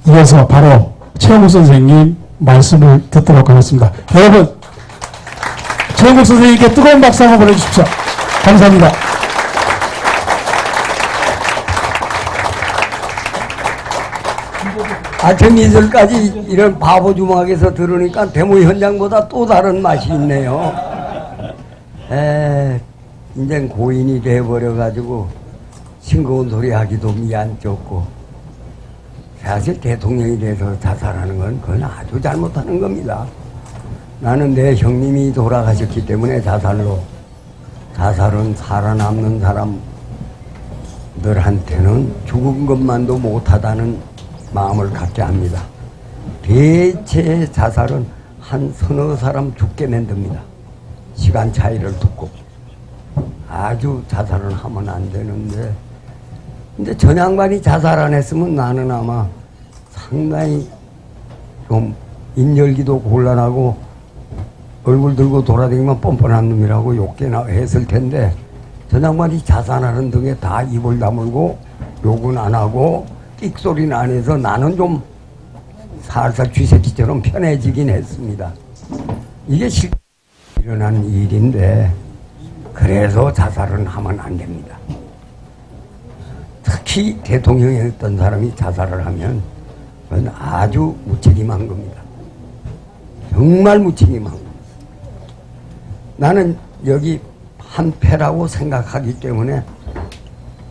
이어서 바로 최영국 선생님 말씀을 듣도록 하겠습니다. 여러분, 최영국 선생님께 뜨거운 박수 한번 보내주십시오. 감사합니다. 아침 이슬까지 이런 바보 주막에서 들으니까 데모 현장보다 또 다른 맛이 있네요. 이제 고인이 돼버려가지고 싱거운 소리 하기도 미안쩍고, 사실 대통령이 돼서 자살하는 건 그건 아주 잘못하는 겁니다. 나는 내 형님이 돌아가셨기 때문에 자살은 살아남는 사람들한테는 죽은 것만도 못하다는 마음을 갖게 합니다. 대체 자살은 한 서너 사람 죽게 만듭니다. 시간 차이를 두고. 아주 자살은 하면 안 되는데, 근데 전 양반이 자살 안 했으면 나는 아마 상당히 좀 인열기도 곤란하고 얼굴 들고 돌아다니면 뻔뻔한 놈이라고 욕게나 했을 텐데, 전 양반이 자살하는 등에 다 입을 다물고 욕은 안 하고 끽소리는 안 해서 나는 좀 살살 쥐새끼처럼 편해지긴 했습니다. 이게 실제 일어난 일인데, 그래서 자살은 하면 안 됩니다. 특히 대통령이었던 사람이 자살을 하면 그건 아주 무책임한 겁니다. 정말 무책임한 겁니다. 나는 여기 한패라고 생각하기 때문에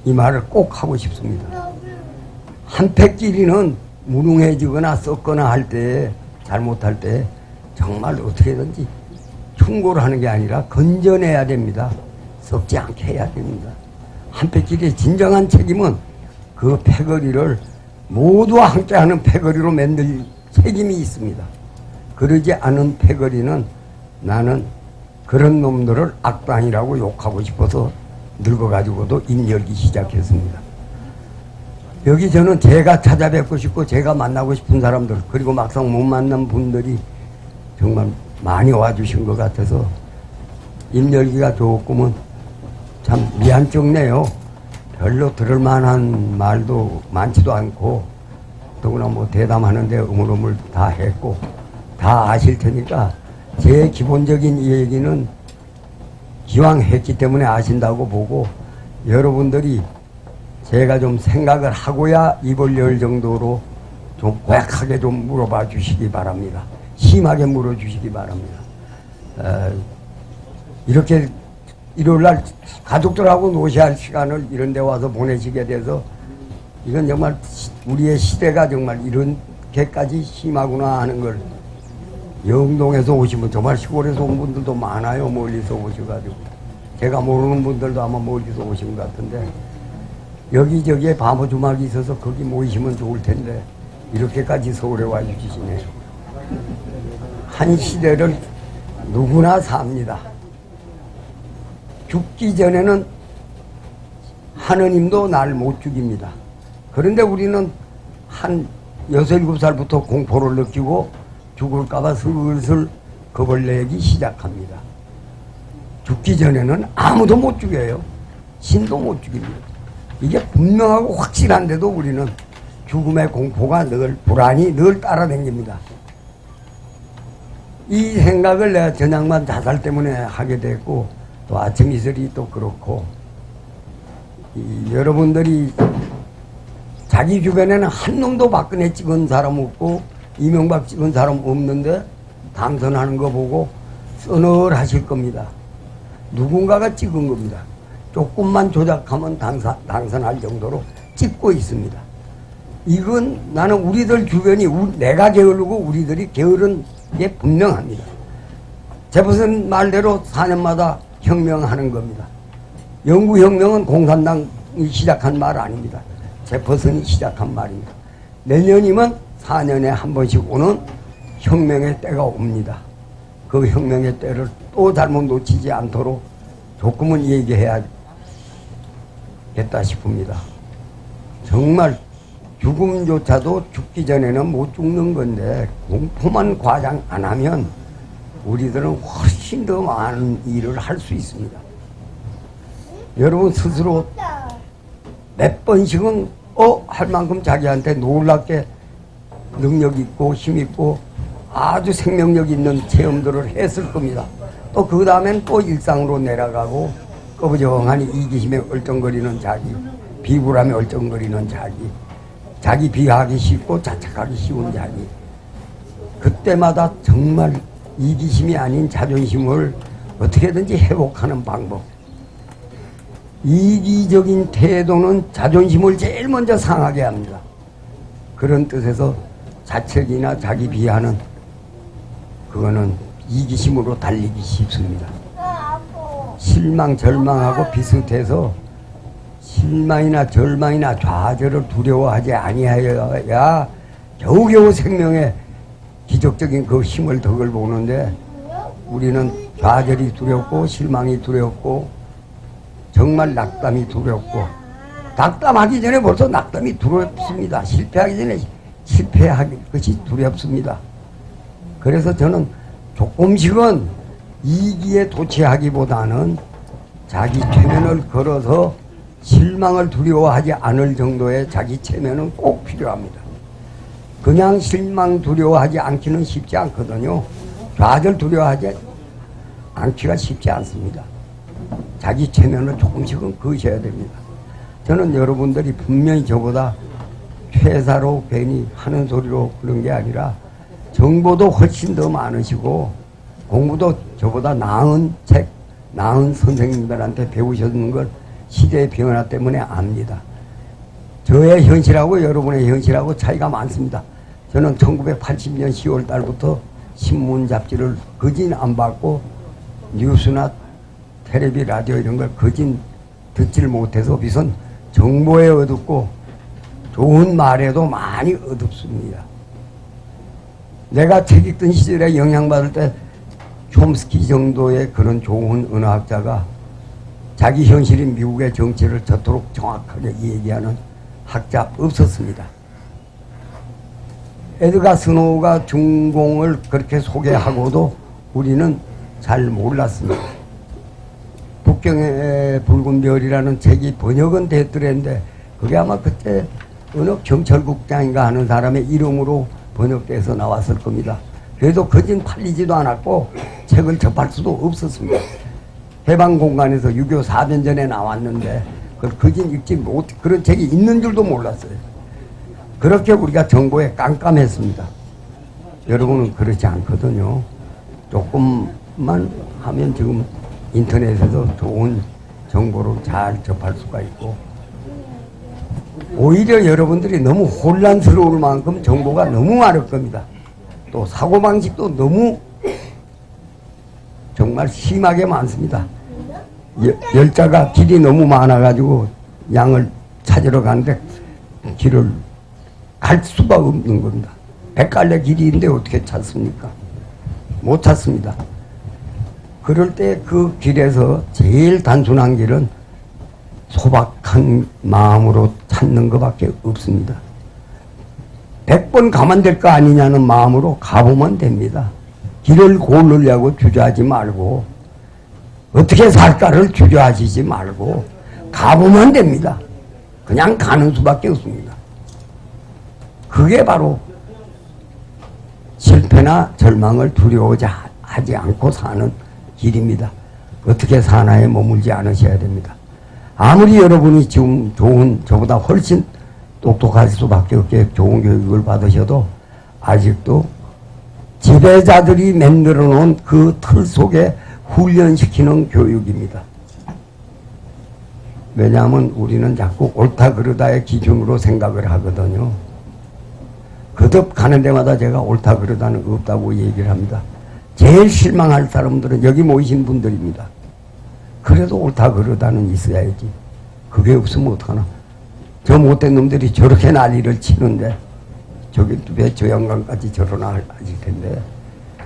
이 말을 꼭 하고 싶습니다. 한패끼리는 무능해지거나 썩거나 할 때, 잘못할 때 정말 어떻게든지 충고를 하는 게 아니라 건져내야 됩니다. 썩지 않게 해야 됩니다. 한패끼리의 진정한 책임은 그 패거리를 모두와 함께하는 패거리로 만들 책임이 있습니다. 그러지 않은 패거리는 나는 그런 놈들을 악당이라고 욕하고 싶어서 늙어가지고도 입 열기 시작했습니다. 여기 저는 제가 찾아뵙고 싶고 제가 만나고 싶은 사람들, 그리고 막상 못 만난 분들이 정말 많이 와주신 것 같아서 입 열기가 조금은 참 미안쩍네요. 별로 들을 만한 말도 많지도 않고, 더구나 뭐 대담하는데 우물우물 다 했고 다 아실 테니까 제 기본적인 얘기는 기왕 했기 때문에 아신다고 보고, 여러분들이 제가 좀 생각을 하고야 입을 열 정도로 좀 고약하게 좀 물어봐 주시기 바랍니다. 심하게 물어주시기 바랍니다. 이렇게 일요일날 가족들하고 노시할 시간을 이런 데 와서 보내시게 돼서, 이건 정말 우리의 시대가 정말 이렇게까지 심하구나 하는 걸, 영동에서 오시면 정말 시골에서 온 분들도 많아요. 멀리서 오셔가지고. 제가 모르는 분들도 아마 멀리서 오신 것 같은데, 여기저기에 바보 주막이 있어서 거기 모이시면 좋을 텐데 이렇게까지 서울에 와주시네요. 한 시대를 누구나 삽니다. 죽기 전에는 하느님도 날 못 죽입니다. 그런데 우리는 한 6, 7살부터 공포를 느끼고 죽을까봐 슬슬 겁을 내기 시작합니다. 죽기 전에는 아무도 못 죽여요. 신도 못 죽입니다. 이게 분명하고 확실한데도 우리는 죽음의 공포가 늘, 불안이 늘 따라다닙니다. 이 생각을 내가 전양반 자살 때문에 하게 됐고, 또 아침 이슬이 또 그렇고, 여러분들이 자기 주변에는 한 놈도 박근혜 찍은 사람 없고 이명박 찍은 사람 없는데 당선하는 거 보고 서늘하실 겁니다. 누군가가 찍은 겁니다. 조금만 조작하면 당선할 정도로 찍고 있습니다. 이건 나는 우리들 주변이 내가 게으르고 우리들이 게으른 게 분명합니다. 제퍼슨 말대로 4년마다 혁명하는 겁니다. 영구혁명은 공산당이 시작한 말 아닙니다. 제퍼슨이 시작한 말입니다. 내년이면 4년에 한 번씩 오는 혁명의 때가 옵니다. 그 혁명의 때를 또 잘못 놓치지 않도록 조금은 얘기해야겠다 싶습니다. 정말 죽음조차도 죽기 전에는 못 죽는 건데 공포만 과장 안 하면 우리들은 훨씬 더 많은 일을 할 수 있습니다. 여러분 스스로 몇 번씩은 할 만큼 자기한테 놀랍게 능력 있고 힘 있고 아주 생명력 있는 체험들을 했을 겁니다. 또 그 다음엔 또 일상으로 내려가고 꺼부정하니 이기심에 얼쩡거리는 자기, 비굴함에 얼쩡거리는 자기 비하기 쉽고 자책하기 쉬운 자기. 그때마다 정말 이기심이 아닌 자존심을 어떻게든지 회복하는 방법. 이기적인 태도는 자존심을 제일 먼저 상하게 합니다. 그런 뜻에서 자책이나 자기 비하는 그거는 이기심으로 달리기 쉽습니다. 실망, 절망하고 비슷해서 실망이나 절망이나 좌절을 두려워하지 아니하여야 겨우겨우 생명의 기적적인 그 힘을 덕을 보는데 우리는 좌절이 두렵고 실망이 두렵고 정말 낙담이 두렵고 낙담하기 전에 벌써 낙담이 두렵습니다. 실패하기 전에 실패하기 것이 두렵습니다. 그래서 저는 조금씩은 이기에 도취하기보다는 자기 체면을 걸어서 실망을 두려워하지 않을 정도의 자기 체면은 꼭 필요합니다. 그냥 실망 두려워하지 않기는 쉽지 않거든요. 좌절 두려워하지 않기가 쉽지 않습니다. 자기 체면을 조금씩은 거셔야 됩니다. 저는 여러분들이 분명히 저보다 퇴사로 괜히 하는 소리로 그런 게 아니라 정보도 훨씬 더 많으시고 공부도 저보다 나은 책, 나은 선생님들한테 배우셨는 걸 시대의 변화 때문에 압니다. 저의 현실하고 여러분의 현실하고 차이가 많습니다. 저는 1980년 10월 달부터 신문 잡지를 거진 안 받고 뉴스나 텔레비 라디오 이런 걸 거진 듣질 못해서 비선 정보에 어둡고 좋은 말에도 많이 어둡습니다. 내가 책 읽던 시절에 영향받을 때 촘스키 정도의 그런 좋은 언어학자가 자기 현실인 미국의 정치를 저토록 정확하게 얘기하는 학자 없었습니다. 에드가 스노우가 중공을 그렇게 소개하고도 우리는 잘 몰랐습니다. 북경의 붉은 별이라는 책이 번역은 됐더랬는데 그게 아마 그때 어느 경찰국장인가 하는 사람의 이름으로 번역돼서 나왔을 겁니다. 그래도 거진 팔리지도 않았고 책을 접할 수도 없었습니다. 해방공간에서 6.25 4년 전에 나왔는데 그걸 거진 읽지 못, 그런 책이 있는 줄도 몰랐어요. 그렇게 우리가 정보에 깜깜했습니다. 여러분은 그렇지 않거든요. 조금만 하면 지금 인터넷에서 좋은 정보를 잘 접할 수가 있고 오히려 여러분들이 너무 혼란스러울 만큼 정보가 너무 많을 겁니다. 또 사고방식도 너무 정말 심하게 많습니다. 열차가 길이 너무 많아가지고 양을 찾으러 가는데 길을 갈 수가 없는 겁니다. 100갈래 길이인데 어떻게 찾습니까? 못 찾습니다. 그럴 때 그 길에서 제일 단순한 길은 소박한 마음으로 찾는 것밖에 없습니다. 100번 가면 될 거 아니냐는 마음으로 가보면 됩니다. 길을 고르려고 주저하지 말고 어떻게 살까를 주저하시지 말고 가보면 됩니다. 그냥 가는 수밖에 없습니다. 그게 바로 실패나 절망을 두려워하지 않고 사는 길입니다. 어떻게 사나에 머물지 않으셔야 됩니다. 아무리 여러분이 지금 저보다 훨씬 똑똑할 수밖에 없게 좋은 교육을 받으셔도 아직도 지배자들이 만들어 놓은 그 틀 속에 훈련시키는 교육입니다. 왜냐하면 우리는 자꾸 옳다 그르다의 기준으로 생각을 하거든요. 거듭 가는 데마다 제가 옳다 그르다는 없다고 얘기를 합니다. 제일 실망할 사람들은 여기 모이신 분들입니다. 그래도 옳다 그르다는 있어야지. 그게 없으면 어떡하나. 저 못된 놈들이 저렇게 난리를 치는데 저기 왜 저 양반까지 저러나 하실 텐데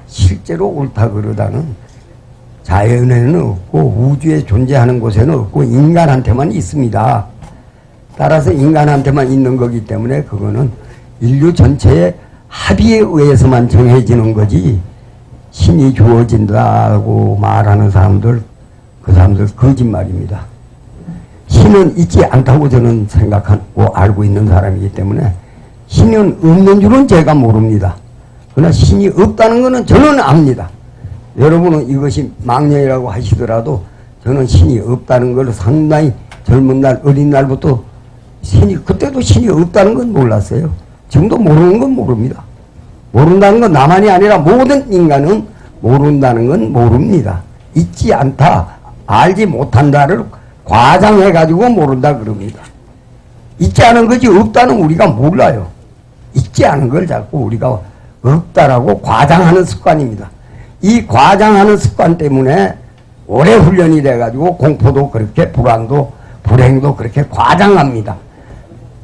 실제로 옳다 그르다는 자연에는 없고 우주에 존재하는 곳에는 없고 인간한테만 있습니다. 따라서 인간한테만 있는 거기 때문에 그거는 인류 전체의 합의에 의해서만 정해지는 거지 신이 주어진다고 말하는 사람들 그 사람들 거짓말입니다. 신은 있지 않다고 저는 생각하고 알고 있는 사람이기 때문에 신은 없는 줄은 제가 모릅니다. 그러나 신이 없다는 것은 저는 압니다. 여러분은 이것이 망령이라고 하시더라도 저는 신이 없다는 걸 상당히 젊은 날, 어린 날부터 그때도 신이 없다는 건 몰랐어요. 지금도 모르는 건 모릅니다. 모른다는 건 나만이 아니라 모든 인간은 모른다는 건 모릅니다. 있지 않다, 알지 못한다를 과장해가지고 모른다 그럽니다. 있지 않은 것이 없다는 우리가 몰라요. 있지 않은 걸 자꾸 우리가 없다라고 과장하는 습관입니다. 이 과장하는 습관 때문에 오래 훈련이 돼가지고 공포도 그렇게 불안도 불행도 그렇게 과장합니다.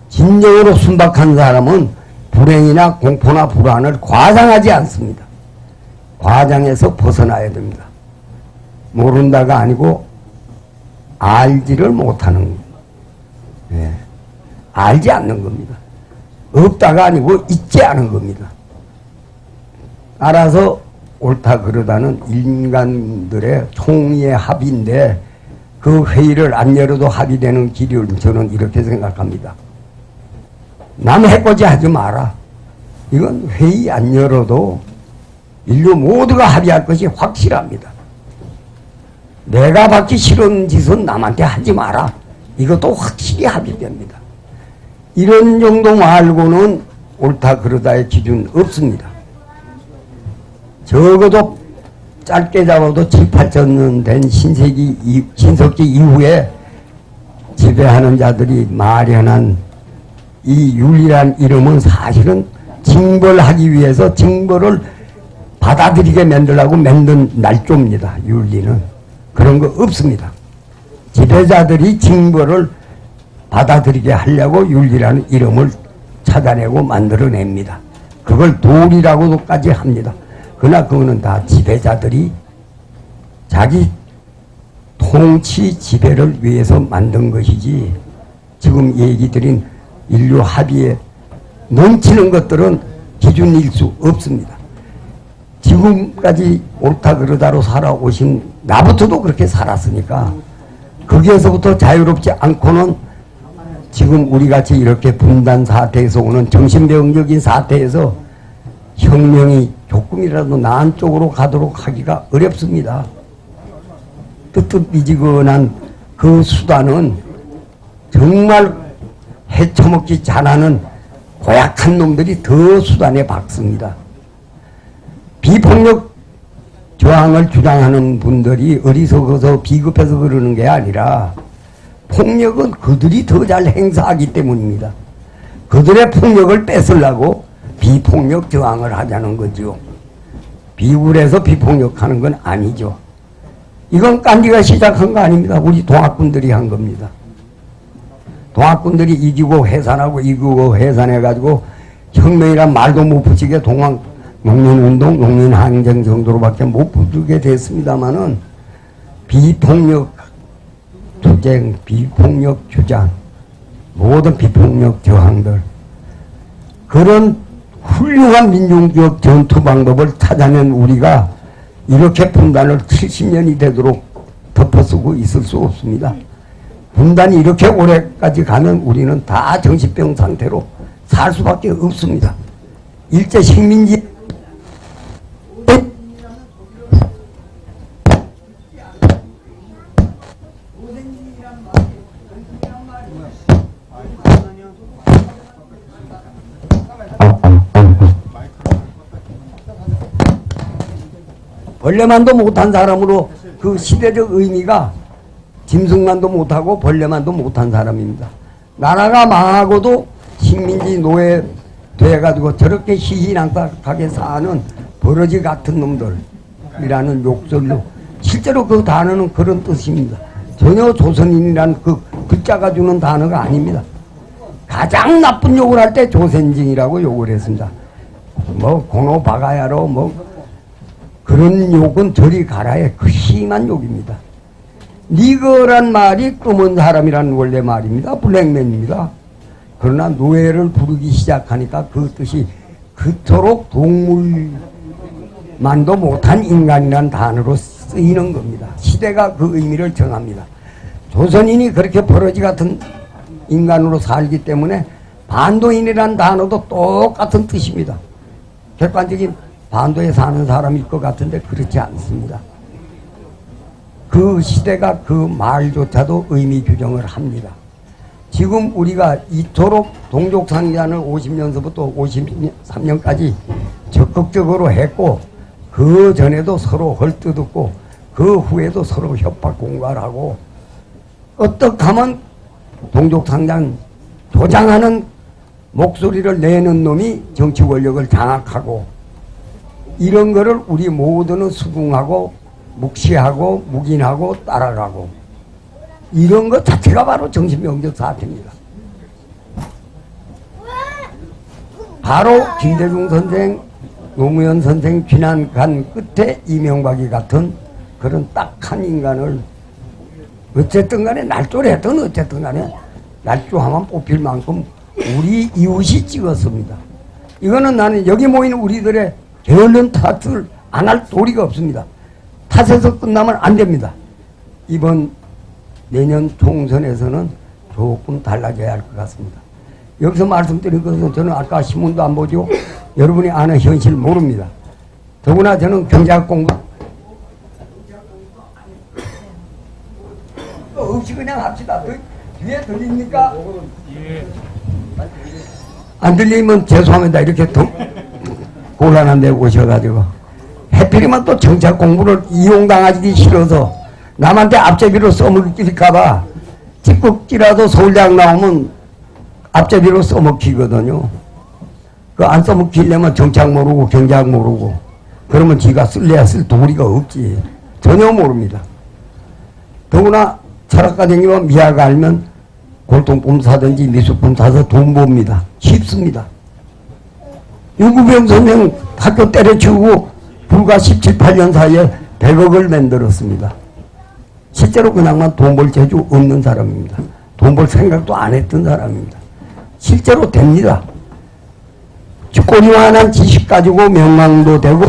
진정으로 순박한 사람은 불행이나 공포나 불안을 과장하지 않습니다. 과장해서 벗어나야 됩니다. 모른다가 아니고 알지를 못하는 겁니다. 예. 알지 않는 겁니다. 없다가 아니고 있지 않은 겁니다. 따라서 옳다 그러다는 인간들의 총의의 합의인데 그 회의를 안 열어도 합의되는 길을 저는 이렇게 생각합니다. 남 해코지 하지 마라. 이건 회의 안 열어도 인류 모두가 합의할 것이 확실합니다. 내가 받기 싫은 짓은 남한테 하지 마라. 이것도 확실히 합의됩니다. 이런 정도 말고는 옳다 그러다의 기준 없습니다. 적어도 짧게 잡아도 7, 8천 된 신석기 이후에 지배하는 자들이 마련한 이 윤리란 이름은 사실은 징벌하기 위해서 징벌을 받아들이게 만들라고 만든 날조입니다. 윤리는 그런 거 없습니다. 지배자들이 징벌을 받아들이게 하려고 윤리라는 이름을 찾아내고 만들어냅니다. 그걸 도리라고까지 합니다. 그러나 그거는 다 지배자들이 자기 통치 지배를 위해서 만든 것이지 지금 얘기 드린 인류 합의에 넘치는 것들은 기준일 수 없습니다. 지금까지 옳다 그러다로 살아오신 나부터도 그렇게 살았으니까 거기에서부터 자유롭지 않고는 지금 우리같이 이렇게 분단 사태에서 오는 정신병적인 사태에서 혁명이 조금이라도 나은 쪽으로 가도록 하기가 어렵습니다. 뜨뜻미지근한 그 수단은 정말 해쳐먹기 잘하는 고약한 놈들이 더 수단에 박습니다. 비폭력 저항을 주장하는 분들이 어리석어서 비급해서 그러는 게 아니라 폭력은 그들이 더 잘 행사하기 때문입니다. 그들의 폭력을 뺏으려고 비폭력 저항을 하자는 거죠. 비굴해서 비폭력하는 건 아니죠. 이건 깐디가 시작한 거 아닙니다. 우리 동학군들이 한 겁니다. 동학군들이 이기고 해산해가지고 혁명이란 말도 못 붙이게 농민운동, 농민항쟁 정도로밖에 못 붙이게 됐습니다마는 비폭력 투쟁, 비폭력 주장, 모든 비폭력 저항들 그런 훌륭한 민중적 전투 방법을 찾아낸 우리가 이렇게 분단을 70년이 되도록 덮어쓰고 있을 수 없습니다. 분단이 이렇게 오래까지 가면 우리는 다 정신병 상태로 살 수밖에 없습니다. 일제 식민지 벌레만도 못한 사람으로 그 시대적 의미가 짐승만도 못하고 벌레만도 못한 사람입니다. 나라가 망하고도 식민지 노예 돼가지고 저렇게 희희낙낙하게 사는 버러지 같은 놈들이라는 욕설로 실제로 그 단어는 그런 뜻입니다. 전혀 조선인이라는 그 글자가 주는 단어가 아닙니다. 가장 나쁜 욕을 할 때 조선인이라고 욕을 했습니다. 뭐 고노 바가야로 뭐 그런 욕은 저리 가라의 그 심한 욕입니다. 니거란 말이 검은 사람이라는 원래 말입니다. 블랙맨입니다. 그러나 노예를 부르기 시작하니까 그 뜻이 그토록 동물만도 못한 인간이라는 단어로 쓰이는 겁니다. 시대가 그 의미를 정합니다. 조선인이 그렇게 버러지 같은 인간으로 살기 때문에 반도인이라는 단어도 똑같은 뜻입니다. 객관적인 반도에 사는 사람일 것 같은데 그렇지 않습니다. 그 시대가 그 말조차도 의미 규정을 합니다. 지금 우리가 이토록 동족상잔을 50년서부터 53년까지 적극적으로 했고 그 전에도 서로 헐뜯었고 그 후에도 서로 협박 공갈하고 어떻게 하면 동족상잔 조장하는 목소리를 내는 놈이 정치 권력을 장악하고 이런 거를 우리 모두는 수긍하고 묵시하고 묵인하고 따라가고 이런 것 자체가 바로 정신병적 사태입니다. 바로 김대중 선생, 노무현 선생 비난간 끝에 이명박이 같은 그런 딱한 인간을 어쨌든 간에 날조했든 어쨌든 간에 날조하면 뽑힐 만큼 우리 이웃이 찍었습니다. 이거는 나는 여기 모인 우리들의 게을른 탓을 안 할 도리가 없습니다. 탓에서 끝나면 안 됩니다. 이번 내년 총선에서는 조금 달라져야 할 것 같습니다. 여기서 말씀드린 것은 저는 아까 신문도 안 보죠. 여러분이 아는 현실 모릅니다. 더구나 저는 경제학 공부 없이 그냥 합시다. 뒤에 들립니까? 안 들리면 죄송합니다. 이렇게 더 곤란한 데 오셔가지고 해필이면 또 정책 공부를 이용당하기 싫어서 남한테 앞제비로 써먹힐까봐 직국지라도 서울대학 나오면 앞제비로 써먹히거든요. 그 안 써먹히려면 정책 모르고 경제학 모르고 그러면 지가 쓸래야 쓸 도리가 없지. 전혀 모릅니다. 더구나 철학과정이면 미화가 알면 골동품 사든지 미술품 사서 돈 봅니다. 쉽습니다. 윤구병 선생 학교 때려치우고 불과 17, 18년 사이에 100억을 만들었습니다. 실제로 그냥만 돈 벌 재주 없는 사람입니다. 돈 벌 생각도 안 했던 사람입니다. 실제로 됩니다. 꼬리만한 지식 가지고 명망도 되고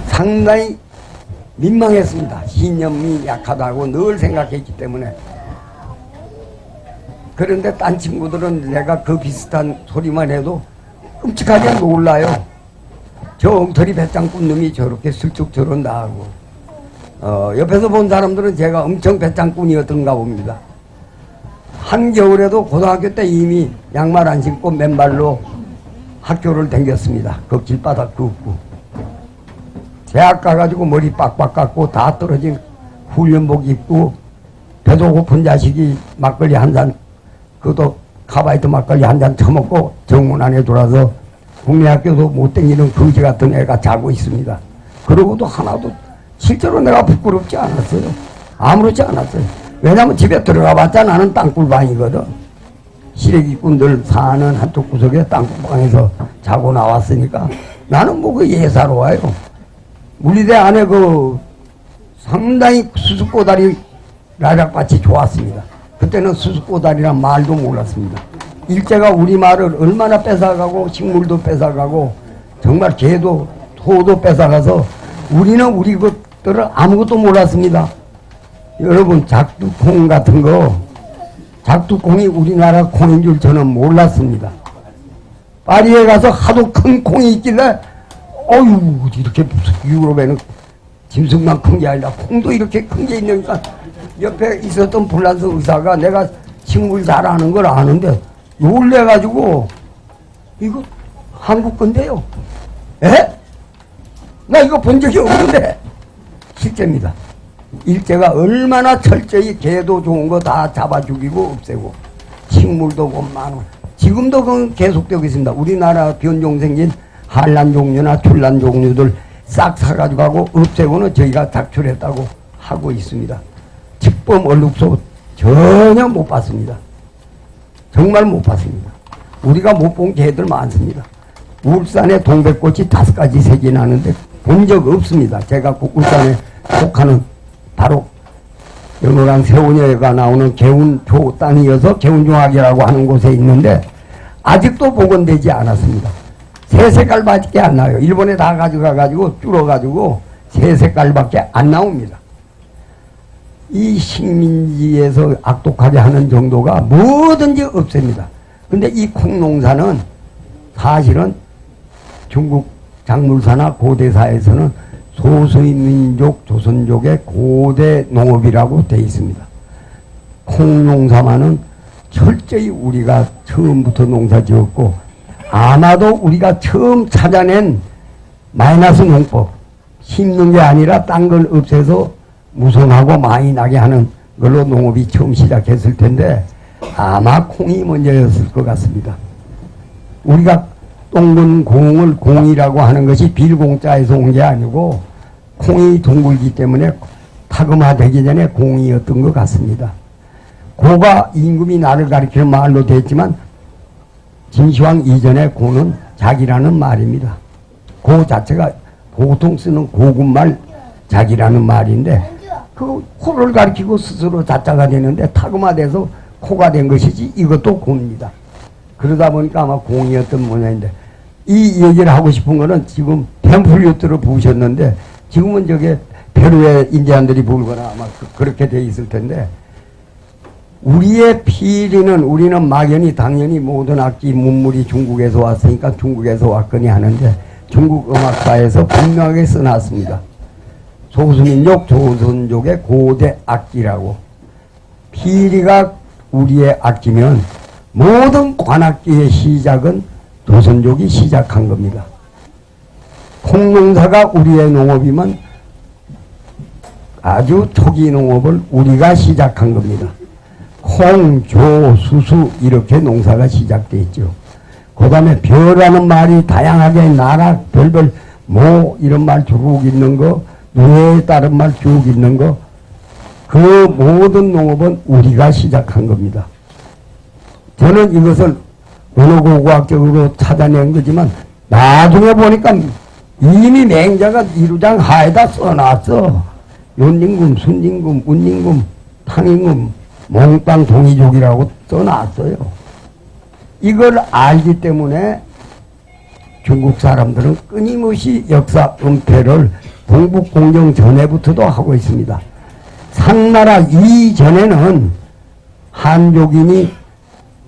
상당히 민망했습니다. 신념이 약하다고 늘 생각했기 때문에. 그런데 딴 친구들은 내가 그 비슷한 소리만 해도 끔찍하게 놀라요. 저 엉터리 배짱꾼 놈이 저렇게 슬쩍 저런다 하고. 옆에서 본 사람들은 제가 엄청 배짱꾼이었던가 봅니다. 한겨울에도 고등학교 때 이미 양말 안 신고 맨발로 학교를 다녔습니다. 그 길바닥 긋고. 대학 가가지고 머리 빡빡 깎고 다 떨어진 훈련복 입고 배도 고픈 자식이 막걸리 한 잔, 그것도 카바이트 막걸리 한 잔 처먹고 정문 안에 들어와서 국민학교도 못 다니는 거지 같은 애가 자고 있습니다. 그러고도 하나도 실제로 내가 부끄럽지 않았어요. 아무렇지 않았어요. 왜냐면 집에 들어가 봤자 나는 땅굴방이거든. 시래기꾼들 사는 한쪽 구석에 땅굴방에서 자고 나왔으니까 나는 뭐 그 예사로워요. 물리대 안에 그 상당히 수수꼬다리 라락밭이 좋았습니다. 그때는 수수꼬다리란 말도 몰랐습니다. 일제가 우리말을 얼마나 뺏어가고 식물도 뺏어가고 정말 개도 소도 뺏어가서 우리는 우리 것들을 아무것도 몰랐습니다. 여러분 작두콩 같은 거 작두콩이 우리나라 콩인 줄 저는 몰랐습니다. 파리에 가서 하도 큰 콩이 있길래 어휴 이렇게 무슨 유럽에는 짐승만 큰 게 아니라 콩도 이렇게 큰 게 있으니까 옆에 있었던 프랑스 의사가 내가 식물 잘 아는 걸 아는데 놀래가지고 이거 한국 건데요. 에? 나 이거 본 적이 없는데 실제입니다. 일제가 얼마나 철저히 개도 좋은 거 다 잡아 죽이고 없애고 식물도 많고 지금도 그건 계속되고 있습니다. 우리나라 변종 생긴 한란 종류나 출란 종류들 싹 사가지고 가고 없애고는 저희가 작출했다고 하고 있습니다. 직범 얼룩소 전혀 못 봤습니다. 정말 못 봤습니다. 우리가 못 본 개들 많습니다. 울산에 동백꽃이 5가지 색이 나는데 본 적 없습니다. 제가 그 울산에 속하는 바로 영어랑 세운여가 나오는 개운조 땅이어서 개운종학이라고 하는 곳에 있는데 아직도 복원되지 않았습니다. 세 색깔밖에 안 나와요. 일본에 다 가져가가지고 줄어가지고 세 색깔밖에 안 나옵니다. 이 식민지에서 악독하게 하는 정도가 뭐든지 없습니다. 근데 이 콩농사는 사실은 중국 장물사나 고대사에서는 소수민족 조선족의 고대 농업이라고 되어 있습니다. 콩농사만은 철저히 우리가 처음부터 농사 지었고 아마도 우리가 처음 찾아낸 마이너스 농법, 심는 게 아니라 딴 걸 없애서 무성하고 많이 나게 하는 걸로 농업이 처음 시작했을 텐데 아마 콩이 먼저였을 것 같습니다. 우리가 똥근 공을 공이라고 하는 것이 빌공자에서 온 게 아니고 콩이 둥글기 때문에 타금화되기 전에 공이었던 것 같습니다. 고가 임금이 나를 가리키는 말로 됐지만 진시황 이전의 고는 자기라는 말입니다. 고 자체가 보통 쓰는 고군말 자기라는 말인데 그 코를 가리키고 스스로 자자가 되는데 타금화돼서 코가 된 것이지 이것도 고입니다. 그러다 보니까 아마 공이었던 모양인데 이 얘기를 하고 싶은 거는 지금 템플리오트를 부으셨는데 지금은 저게 페루의 인디안들이 불거나 아마 그렇게 돼 있을 텐데 우리의 피리는 우리는 막연히 당연히 모든 악기 문물이 중국에서 왔으니까 중국에서 왔거니 하는데 중국 음악사에서 분명하게 써놨습니다. 소수민족 조선족의 고대 악기라고. 피리가 우리의 악기면 모든 관악기의 시작은 조선족이 시작한 겁니다. 콩농사가 우리의 농업이면 아주 초기 농업을 우리가 시작한 겁니다. 콩, 조, 수수 이렇게 농사가 시작됐죠. 그 다음에 별하는 말이 다양하게 나라 별별 모 이런 말 쭉 있는 거 뇌에 따른 말 쭉 있는 거 그 모든 농업은 우리가 시작한 겁니다. 저는 이것을 언어고고학적으로 찾아낸 거지만 나중에 보니까 이미 맹자가 이루장 하에다 써놨어. 연임금, 순임금, 운임금, 탕임금, 몽땅 동이족이라고 써놨어요. 이걸 알기 때문에 중국 사람들은 끊임없이 역사 은폐를 동북공정 전에부터도 하고 있습니다. 상나라 이전에는 한족인이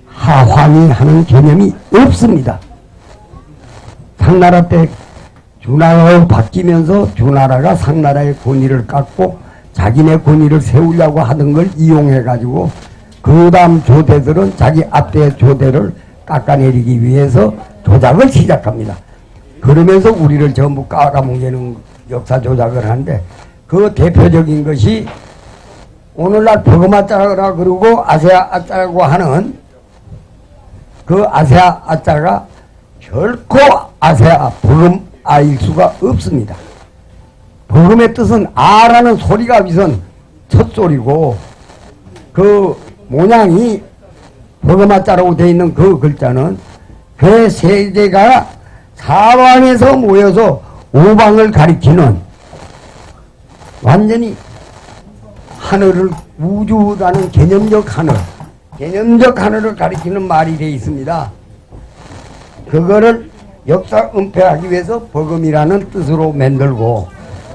하환이 하는 개념이 없습니다. 상나라 때 주나라로 바뀌면서 주나라가 상나라의 권위를 깎고 자기네 권위를 세우려고 하던 걸 이용해가지고 그 다음 조대들은 자기 앞대 조대를 깎아내리기 위해서 조작을 시작합니다. 그러면서 우리를 전부 깔아뭉개는 역사 조작을 하는데 그 대표적인 것이 오늘날 버그마짜라 그러고 아세아 아짜라고 하는 그 아세아 아짜가 결코 아세아 버금아일 수가 없습니다. 버금의 뜻은 아라는 소리가 우선 첫 소리고 그 모양이 버그마자라고 되어 있는 그 글자는 그 세계가 사방에서 모여서 오방을 가리키는 완전히 하늘을 우주라는 개념적 하늘을 가리키는 말이 되어 있습니다. 그거를 역사 은폐하기 위해서 버금이라는 뜻으로 만들고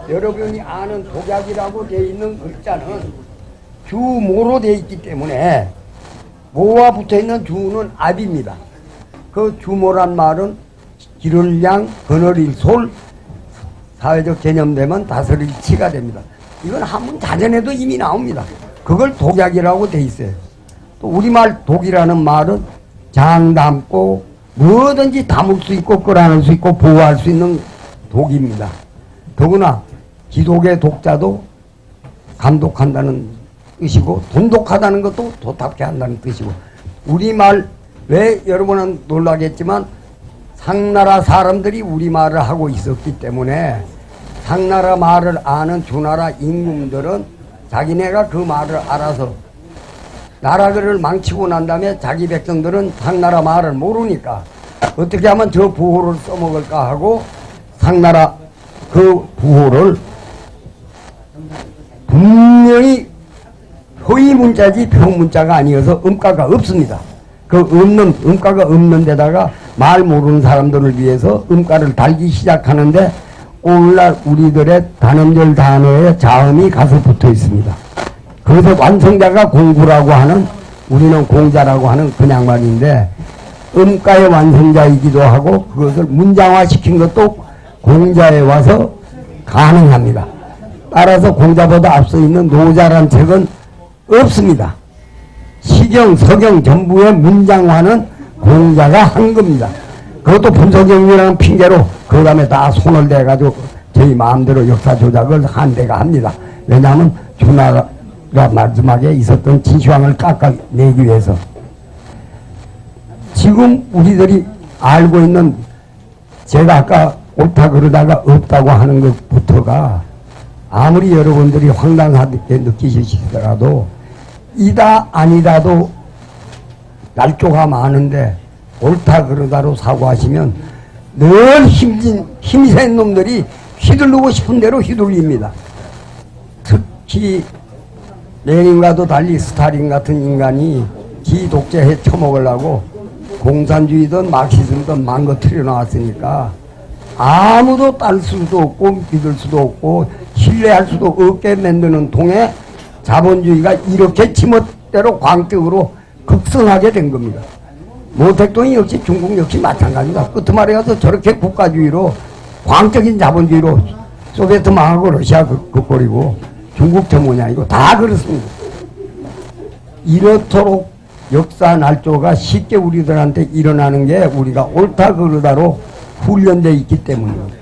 여러분이 아는 독약이라고 되어 있는 글자는 주모로 되어 있기 때문에 모와 붙어있는 주는 압입니다. 그 주모란 말은 기를양, 건어릴솔, 사회적 개념되면 다스릴치가 됩니다. 이건 한문 자전에도 이미 나옵니다. 그걸 독약이라고 돼 있어요. 또 우리말 독이라는 말은 장 담고 뭐든지 담을 수 있고 끌어안을 수 있고 보호할 수 있는 독입니다. 더구나 기독의 독자도 감독한다는 뜻이고 돈독하다는 것도 도답게 한다는 뜻이고 우리말 왜 여러분은 놀라겠지만 상나라 사람들이 우리말을 하고 있었기 때문에 상나라 말을 아는 주나라 임금들은 자기네가 그 말을 알아서 나라를 망치고 난 다음에 자기 백성들은 상나라 말을 모르니까 어떻게 하면 저 부호를 써먹을까 하고 상나라 그 부호를 분명히 표의 문자지 표문자가 아니어서 음가가 없습니다. 그 음가가 없는 데다가 말 모르는 사람들을 위해서 음가를 달기 시작하는데 오늘날 우리들의 단음절 단어에 자음이 가서 붙어 있습니다. 그래서 완성자가 공구라고 하는 우리는 공자라고 하는 그냥 말인데 음가의 완성자이기도 하고 그것을 문장화시킨 것도 공자에 와서 가능합니다. 따라서 공자보다 앞서 있는 노자란 책은 없습니다. 시경, 서경 전부의 문장화는 공자가 한 겁니다. 그것도 분석경이라는 핑계로 그 다음에 다 손을 대가지고 저희 마음대로 역사 조작을 한 데가 합니다. 왜냐하면 조나라 마지막에 있었던 진시황을 깎아내기 위해서. 지금 우리들이 알고 있는, 제가 아까 옳다 그러다가 없다고 하는 것부터가 아무리 여러분들이 황당하게 느끼시더라도 이다 아니다도 날조가 많은데 옳다 그러다로 사고하시면 늘 힘센 놈들이 휘둘르고 싶은 대로 휘둘립니다. 특히 레닌과도 달리 스탈린 같은 인간이 지 독재해 처먹으려고 공산주의든 마르크시즘든 망가뜨려 나왔으니까 아무도 딸 수도 없고 믿을 수도 없고 신뢰할 수도 없게 만드는 통에 자본주의가 이렇게 지멋대로 광격으로 급성하게 된 겁니다. 모택동이 역시 중국 역시 마찬가지입니다. 끝말에 가서 저렇게 국가주의로 광적인 자본주의로 소비에트 망하고 러시아 그꼴이고 중국 저 모양이고 다 그렇습니다. 이렇도록 역사 날조가 쉽게 우리들한테 일어나는 게 우리가 옳다 그러다로 훈련되어 있기 때문입니다.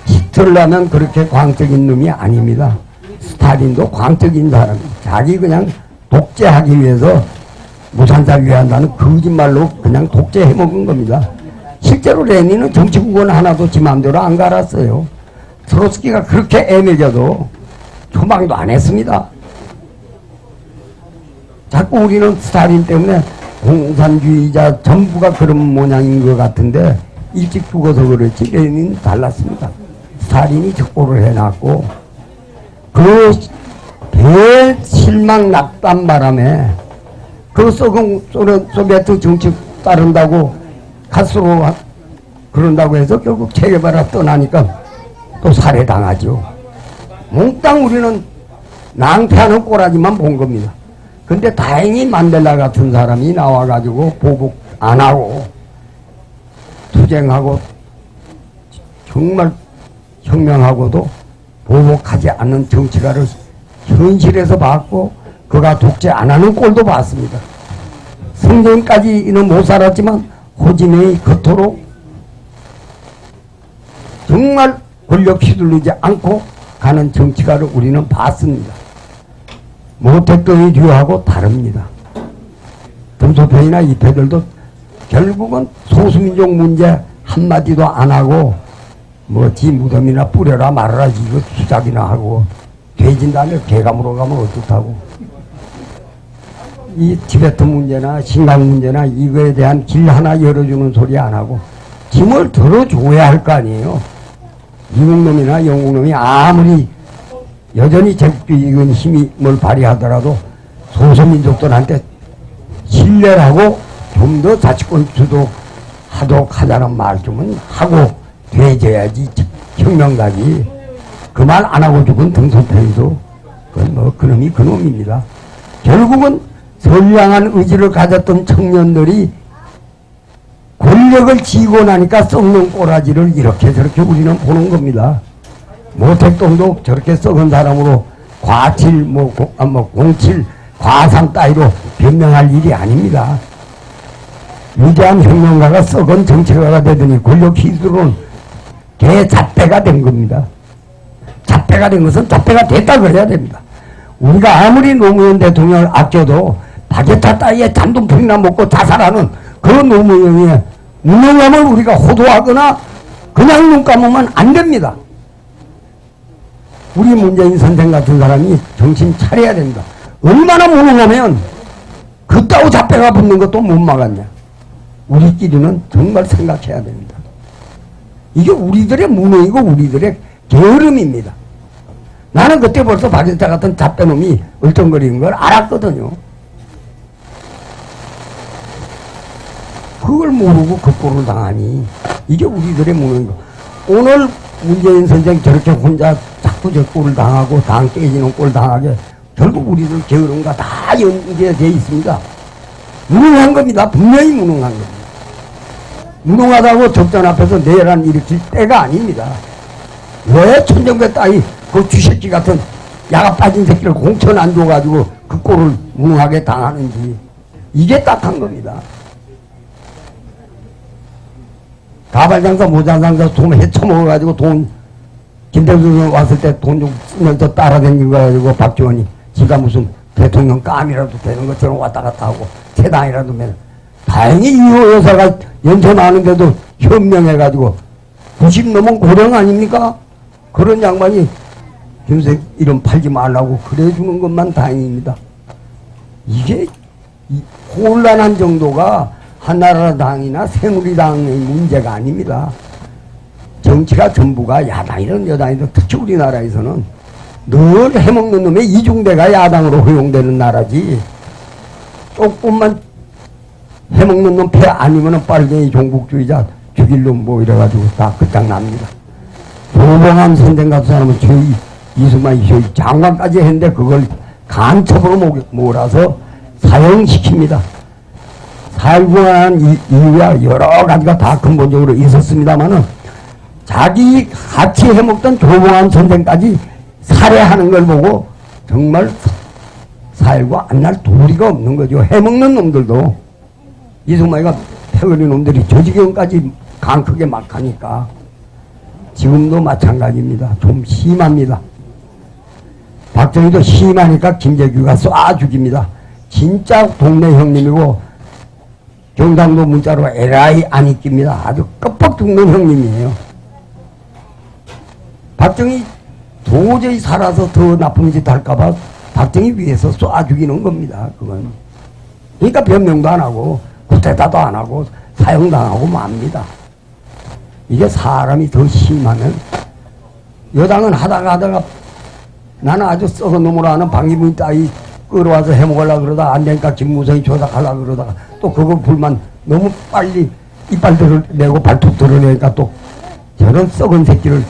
히틀러는 그렇게 광적인 놈이 아닙니다. 스탈린도 광적인 사람입니다. 자기 그냥 독재하기 위해서 무산사 위한다는 거짓말로 그냥 독재해먹은 겁니다. 실제로 레닌은 정치국은 하나도 지 마음대로 안 갈았어요. 트로츠키가 그렇게 애매져도 초망도 안 했습니다. 자꾸 우리는 스탈린 때문에 공산주의자 전부가 그런 모양인 것 같은데 일찍 죽어서 그렇지 레닌은 달랐습니다. 스탈린이 적보를 해놨고 그 대실망 낙담 바람에 그 썩은 소비에트 정치 따른다고 가스로 그런다고 해서 결국 체계바라 떠나니까 또 살해당하죠. 몽땅 우리는 낭패하는 꼬라지만 본 겁니다. 근데 다행히 만델라 같은 사람이 나와가지고 보복 안 하고 투쟁하고 정말 혁명하고도 보복하지 않는 정치가를 현실에서 봤고 그가 독재 안 하는 꼴도 봤습니다. 성전까지는 못 살았지만 호지민이 그토록 정말 권력 휘둘리지 않고 가는 정치가를 우리는 봤습니다. 모택동이 류하고 다릅니다. 등소편이나 이패들도 결국은 소수민족 문제 한마디도 안 하고 뭐 지 무덤이나 뿌려라 말아라 이거 수작이나 하고 돼진 다음에 개가 물어가면 어떡하고 이 티베트 문제나 신강 문제나 이거에 대한 길 하나 열어주는 소리 안 하고 짐을 들어줘야 할 거 아니에요. 미국놈이나 영국놈이 아무리 여전히 제국주의적인 힘을 발휘하더라도 소수민족들한테 신뢰를 하고 좀 더 자치권 주도하도록 하자는 말 좀은 하고 돼져야지 혁명가지. 그 말 안 하고 죽은 등소편이도 그건 뭐 그놈이 그놈입니다. 결국은 선량한 의지를 가졌던 청년들이 권력을 쥐고 나니까 썩는 꼬라지를 이렇게 저렇게 우리는 보는 겁니다. 모택동도 저렇게 썩은 사람으로 과칠, 공칠, 과상 따위로 변명할 일이 아닙니다. 위대한 혁명가가 썩은 정치가가 되더니 권력 휘두르는 개 잡배가 된 겁니다. 잡배가 된 것은 잡배가 됐다 그래야 됩니다. 우리가 아무리 노무현 대통령을 아껴도 바게타 따위에 잔돈풀이나 먹고 자살하는 그런 노무현의 무능함을 우리가 호도하거나 그냥 눈 감으면 안 됩니다. 우리 문재인 선생 같은 사람이 정신 차려야 됩니다. 얼마나 무능하면 그따위 잡배가 붙는 것도 못 막았냐. 우리끼리는 정말 생각해야 됩니다. 이게 우리들의 무능이고 우리들의 게으름입니다. 나는 그때 벌써 바게타 같은 잡배놈이 얼쩡거리는 걸 알았거든요. 그걸 모르고 급보를 당하니 이게 우리들의 무능이고 오늘 문재인 선생 저렇게 혼자 자꾸 저 꼴을 당하고 당 깨지는 꼴 당하게 결국 우리들 게으름과 다 연계되어 있습니다. 무능한 겁니다. 분명히 무능한 겁니다. 무능하다고 적전 앞에서 내란 일으킬 때가 아닙니다. 왜 천정배 따위 그 쥐새끼 같은 야가 빠진 새끼를 공천 안 줘가지고 그 꼴을 무능하게 당하는지 이게 딱한 겁니다. 가발장사 모자장사 돈 헤쳐먹어가지고 돈 김대중 왔을 때 돈 좀 쓰면서 따라다닌 거 가지고 박지원이 지가 무슨 대통령 감이라도 되는 것처럼 왔다 갔다 하고 세당이라도 매는 다행히 이호 여사가 연세 많은데도 현명해가지고 90 넘은 고령 아닙니까? 그런 양반이 김색 이름 팔지 말라고 그래주는 것만 다행입니다. 이게 곤란한 정도가 한나라당이나 새누리당의 문제가 아닙니다. 정치가 전부가 야당이든 여당이든 특히 우리나라에서는 늘 해먹는 놈의 이중대가 야당으로 허용되는 나라지 조금만 해먹는 놈 패 아니면은 빨갱이 종북주의자 죽일 놈 뭐 이래가지고 다 끝장납니다. 조봉암 선생 같은 사람은 저희 이승만이 저희 장관까지 했는데 그걸 간첩으로 몰아서 사형시킵니다. 살고 난 이유야 여러 가지가 다 근본적으로 있었습니다만은 자기 같이 해먹던 조봉암 선생까지 살해하는 걸 보고 정말 살과 안 날 도리가 없는 거죠. 해먹는 놈들도 이승만이가 패거리 놈들이 저 지경까지 강 크게 막 하니까 지금도 마찬가지입니다. 좀 심합니다. 박정희도 심하니까 김재규가 쏴 죽입니다. 진짜 동네 형님이고 경상도 문자로 에라이 안 잊깁니다. 아주 껍벅 죽는 형님이에요. 박정희 도저히 살아서 더 나쁜 짓 할까봐 박정희 위해서 쏴 죽이는 겁니다. 그건. 그러니까 변명도 안 하고 구태타도 안 하고 사형당하고 맙니다. 이게 사람이 더 심하면 여당은 하다가 나는 아주 썩은 놈으로 하는 방기문 따위 끌어와서 해먹으려고 그러다 안 되니까 김무성이 조작하려고 그러다가 또 그거 불만 너무 빨리 이빨 드러내고 발톱 드러내니까 또 저런 썩은 새끼를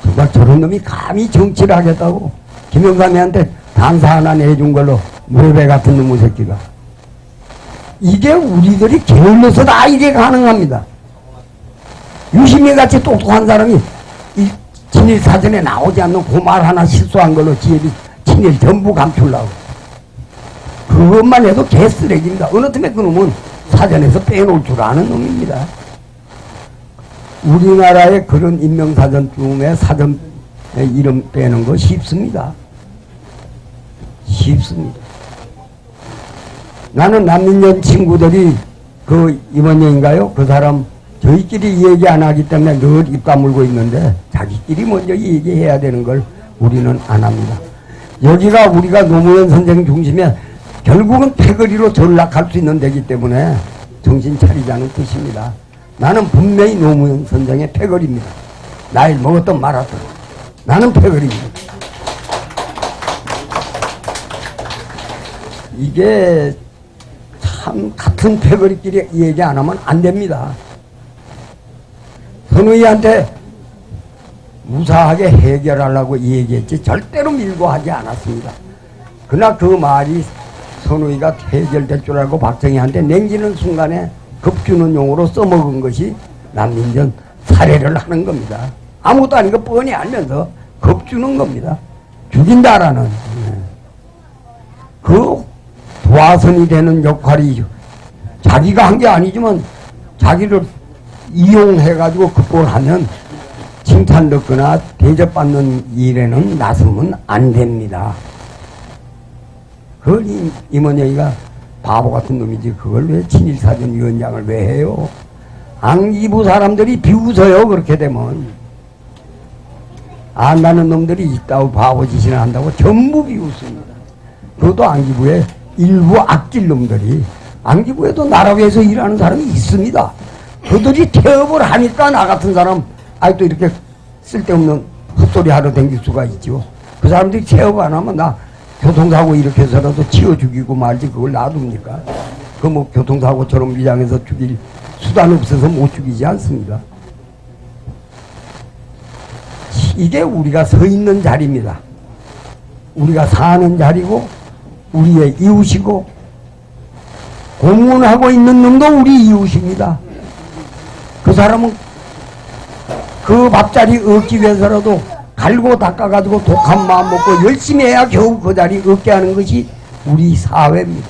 정말 저런 놈이 감히 정치를 하겠다고 김영삼이한테 당사 하나 내준 걸로 무배 같은 놈의 새끼가 이게 우리들이 게을러서 다 이게 가능합니다. 유시민 같이 똑똑한 사람이 이 친일 사전에 나오지 않는 그 말 하나 실수한 걸로 지혜리 친일 전부 감추려고 그것만 해도 개쓰레기입니다. 어느 틈에 그 놈은 사전에서 빼놓을 줄 아는 놈입니다. 우리나라의 그런 인명사전 중에 사전에 이름 빼는 거 쉽습니다. 쉽습니다. 나는 남민년 친구들이 그 임원영인가요? 그 사람 저희끼리 얘기 안 하기 때문에 늘 입 다물고 있는데 자기끼리 먼저 얘기해야 되는 걸 우리는 안 합니다. 여기가 우리가 노무현 선생 중심에 결국은 패거리로 전락할 수 있는 데기 때문에 정신 차리자는 뜻입니다. 나는 분명히 노무현 선생의 패거리입니다. 나이 먹었던 말았던 나는 패거리입니다. 이게 참 같은 패거리끼리 얘기 안 하면 안 됩니다. 선우이한테 무사하게 해결하려고 얘기했지 절대로 밀고 하지 않았습니다. 그러나 그 말이 선우이가 해결될 줄 알고 박정희한테 냉기는 순간에 급주는 용어로 써먹은 것이 남민전 살해를 하는 겁니다. 아무것도 아닌 거 뻔히 알면서 급주는 겁니다. 죽인다라는 그 도화선이 되는 역할이 자기가 한 게 아니지만 자기를 이용해가지고 극복하면 칭찬 듣거나 대접받는 일에는 나서면 안 됩니다. 그걸 임원영이가 바보 같은 놈이지 그걸 왜 친일사전위원장을 왜 해요? 안기부 사람들이 비웃어요. 그렇게 되면 안다는 놈들이 있다고 바보짓이나 한다고 전부 비웃습니다. 그것도 안기부의 일부 악질 놈들이 안기부에도 나라 위해서 일하는 사람이 있습니다. 그들이 태업을 하니까 나 같은 사람 아직도 이렇게 쓸데없는 헛소리 하러 댕길 수가 있죠. 그 사람들이 태업 안 하면 나 교통사고 이렇게 해서라도 치워 죽이고 말지 그걸 놔둡니까? 그 뭐 교통사고처럼 위장해서 죽일 수단 없어서 못 죽이지 않습니다. 이게 우리가 서 있는 자리입니다. 우리가 사는 자리고 우리의 이웃이고 고문하고 있는 놈도 우리 이웃입니다. 그 사람은 그 밥자리 얻기 위해서라도 갈고 닦아가지고 독한 마음 먹고 열심히 해야 겨우 그 자리 얻게 하는 것이 우리 사회입니다.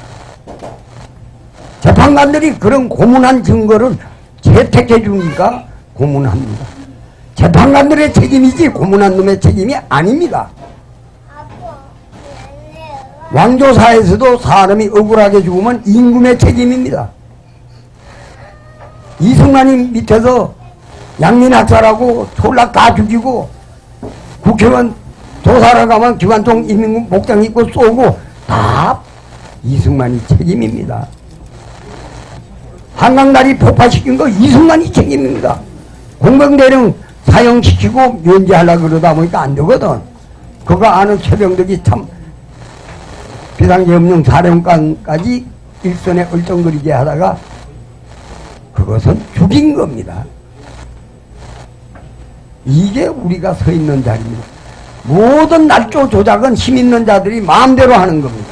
재판관들이 그런 고문한 증거를 채택해 주니까 고문합니다. 재판관들의 책임이지 고문한 놈의 책임이 아닙니다. 왕조사에서도 사람이 억울하게 죽으면 임금의 책임입니다. 이승만이 밑에서 양민학살하고 촌락 다 죽이고 국회의원 도사를 가면 기관총 인민군 복장 입고 쏘고 다 이승만이 책임입니다. 한강다리 폭파시킨 거 이승만이 책임입니다. 공병대령 사형시키고 면제하려고 그러다 보니까 안 되거든. 그거 아는 최병덕이 참 비상계엄령 사령관까지 일선에 얼쩡거리게 하다가 그것은 죽인 겁니다. 이게 우리가 서 있는 자리입니다. 모든 날조 조작은 힘 있는 자들이 마음대로 하는 겁니다.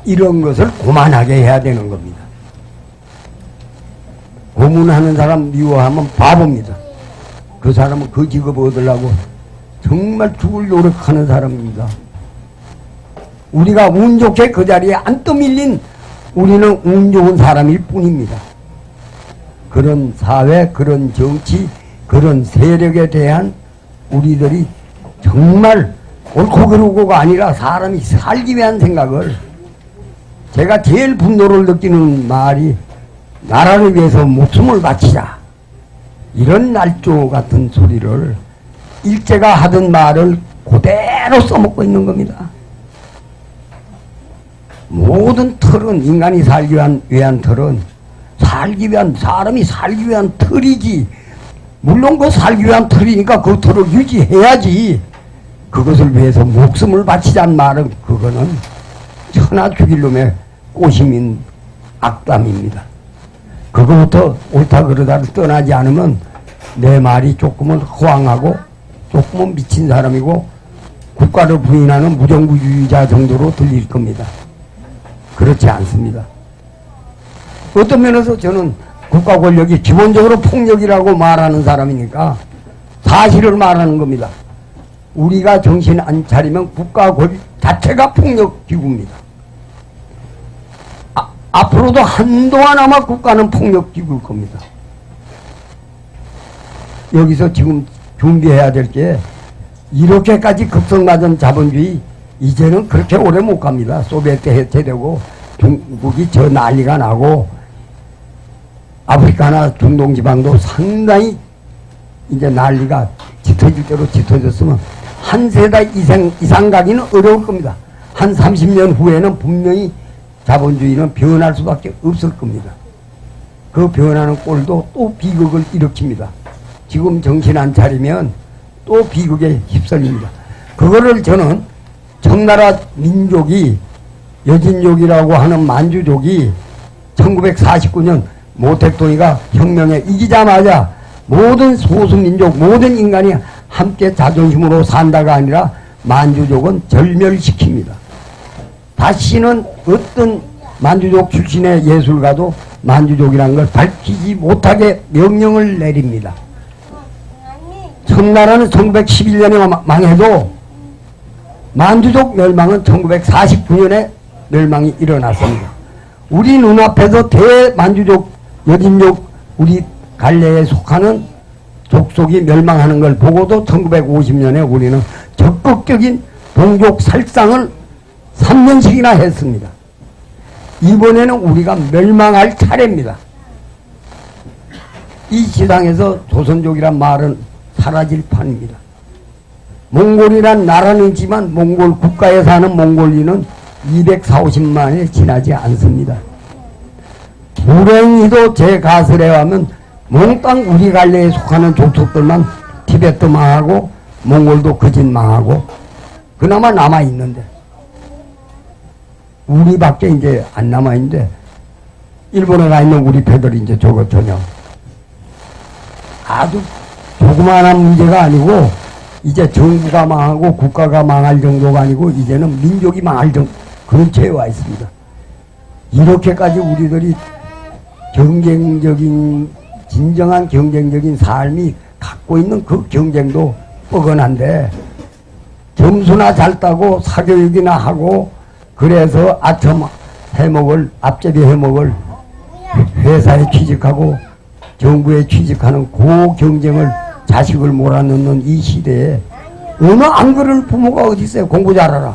이런 것을 고만하게 해야 되는 겁니다. 고문하는 사람 미워하면 바보입니다. 그 사람은 그 직업 얻으려고 정말 죽을 노력하는 사람입니다. 우리가 운 좋게 그 자리에 안 떠밀린 우리는 운 좋은 사람일 뿐입니다. 그런 사회, 그런 정치, 그런 세력에 대한 우리들이 정말 옳고 그르고가 아니라 사람이 살기 위한 생각을, 제가 제일 분노를 느끼는 말이 나라를 위해서 목숨을 바치자, 이런 날조 같은 소리를 일제가 하던 말을 그대로 써먹고 있는 겁니다. 모든 틀은, 인간이 살기 위한 틀은 살기 위한, 사람이 살기 위한 틀이지. 물론 그 살기 위한 틀이니까 그 틀을 유지해야지. 그것을 위해서 목숨을 바치자는 말은 그거는 천하 죽일 놈의 꼬심인 악담입니다. 그거부터 옳다 그러다를 떠나지 않으면 내 말이 조금은 허황하고 조금은 미친 사람이고 국가를 부인하는 무정부주의자 정도로 들릴 겁니다. 그렇지 않습니다. 어떤 면에서 저는 국가 권력이 기본적으로 폭력이라고 말하는 사람이니까 사실을 말하는 겁니다. 우리가 정신 안 차리면 국가 권력 자체가 폭력 기구입니다. 앞으로도 한동안 아마 국가는 폭력 기구일 겁니다. 여기서 지금 준비해야 될 게, 이렇게까지 급성맞은 자본주의 이제는 그렇게 오래 못 갑니다. 소비에트 해체되고 중국이 저 난리가 나고 아프리카나 중동 지방도 상당히 이제 난리가 짙어질 대로 짙어졌으면 한 세대 이상 가기는 어려울 겁니다. 한 30년 후에는 분명히 자본주의는 변할 수밖에 없을 겁니다. 그 변하는 꼴도 또 비극을 일으킵니다. 지금 정신 안 차리면 또 비극에 휩쓸립니다. 그거를 저는 청나라 민족이, 여진족이라고 하는 만주족이 1949년 모택동이가 혁명에 이기자마자 모든 소수민족, 모든 인간이 함께 자존심으로 산다가 아니라 만주족은 절멸시킵니다. 다시는 어떤 만주족 출신의 예술가도 만주족이라는 걸 밝히지 못하게 명령을 내립니다. 청나라는 1911년에 망해도 만주족 멸망은 1949년에 멸망이 일어났습니다. 우리 눈앞에서 대만주족, 여진족, 우리 갈래에 속하는 족속이 멸망하는 걸 보고도 1950년에 우리는 적극적인 동족 살상을 3년씩이나 했습니다. 이번에는 우리가 멸망할 차례입니다. 이 시장에서 조선족이란 말은 사라질 판입니다. 몽골이란 나라는 있지만 몽골 국가에 사는 몽골인은 240만에 지나지 않습니다. 불행히도 제 가설에 하면 몽땅 우리 갈래에 속하는 족속들만 티벳도 망하고 몽골도 거짓 망하고 그나마 남아있는데, 우리밖에 이제 안 남아있는데 일본에 가 있는 우리 패들이 이제 저거 전혀 아주 조그마한 문제가 아니고, 이제 정부가 망하고 국가가 망할 정도가 아니고 이제는 민족이 망할 정도, 그런 채에 와 있습니다. 이렇게까지 우리들이 진정한 경쟁적인 삶이 갖고 있는 그 경쟁도 뻐근한데, 점수나 잘 따고 사교육이나 하고 그래서 앞제비 해먹을 회사에 취직하고 정부에 취직하는 그 경쟁을 자식을 몰아넣는 이 시대에 어느 안 그럴 부모가 어디 있어요. 공부 잘하라.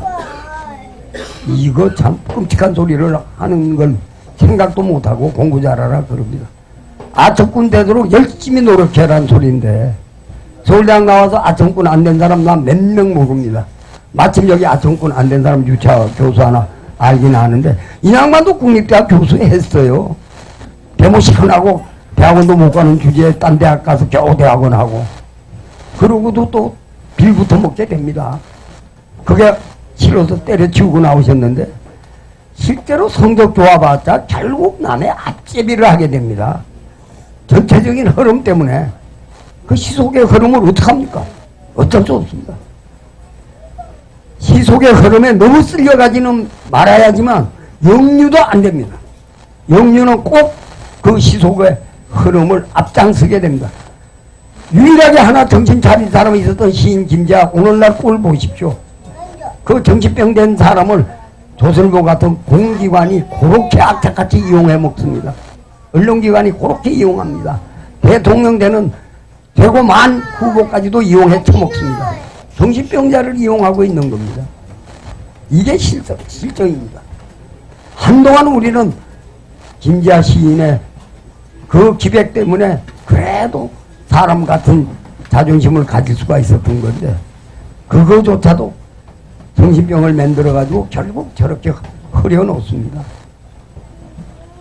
이거 참 끔찍한 소리를 하는 걸 생각도 못하고 공부 잘하라 그럽니다. 아청꾼 되도록 열심히 노력해라는 소리인데, 서울대학 나와서 아청꾼 안 된 사람 나 몇 명 모릅니다. 마침 여기 아청꾼 안 된 사람 유차 교수 하나 알긴 아는데, 이 양반도 국립대학 교수 했어요. 대모 시원하고 대학원도 못 가는 주제에 딴 대학 가서 겨우 대학원 하고, 그러고도 또 빌부터 먹게 됩니다. 그게 싫어서 때려치우고 나오셨는데, 실제로 성적 좋아봤자 결국 남의 앞제비를 하게 됩니다. 전체적인 흐름 때문에. 그 시속의 흐름을 어떡합니까? 어쩔 수 없습니다. 시속의 흐름에 너무 쓸려가지는 말아야지만 역류도 안 됩니다. 역류는 꼭 그 시속의 흐름을 앞장서게 됩니다. 유일하게 하나 정신 차린 사람이 있었던 시인 김재학, 오늘날 꼴 보십시오. 그 정신병 된 사람을 조선일보 같은 공기관이 그렇게 악착같이 이용해 먹습니다. 언론기관이 그렇게 이용합니다. 대통령 되는 되고 만 후보까지도 이용해 처먹습니다. 정신병자를 이용하고 있는 겁니다. 이게 실정입니다. 한동안 우리는 김재하 시인의 그 기백 때문에 그래도 사람 같은 자존심을 가질 수가 있었던 건데, 그거조차도 정신병을 만들어가지고 결국 저렇게 흐려놓습니다.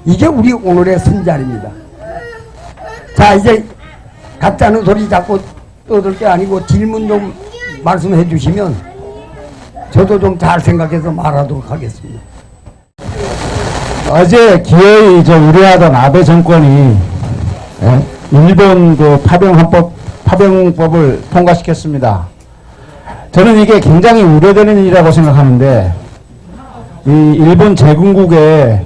이게 우리 오늘의 선자입니다. 자, 이제 가짜는 소리 자꾸 떠들 게 아니고 질문 좀 말씀해 주시면 저도 좀 잘 생각해서 말하도록 하겠습니다. 어제 기어이 우려하던 아베 정권이 일본 그 파병법을 통과시켰습니다. 저는 이게 굉장히 우려되는 일이라고 생각하는데, 이 일본 제국국의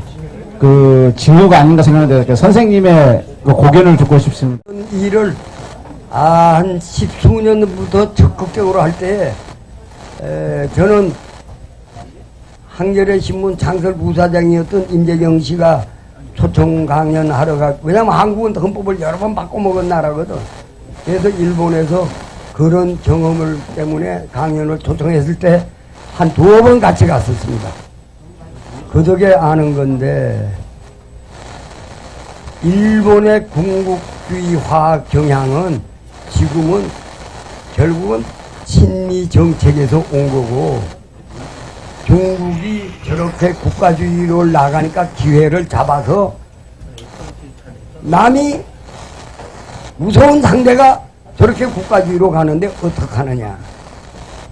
그 징후가 아닌가 생각하는데, 선생님의 그 고견을 듣고 싶습니다. 일을 한 10수년부터 적극적으로 할 때 저는 한겨레 신문 창설 부사장이었던 임재경 씨가 초청 강연하러 갔고, 왜냐면 한국은 헌법을 여러 번 바꿔먹은 나라거든. 그래서 일본에서 그런 경험을 때문에 강연을 초청했을 때 한 2번 같이 갔었습니다. 그 덕에 아는 건데, 일본의 군국주의화 경향은 지금은 결국은 친미 정책에서 온 거고, 중국이 저렇게 국가주의로 나가니까 기회를 잡아서 남이 무서운 상대가 저렇게 국가주의로 가는데 어떡하느냐.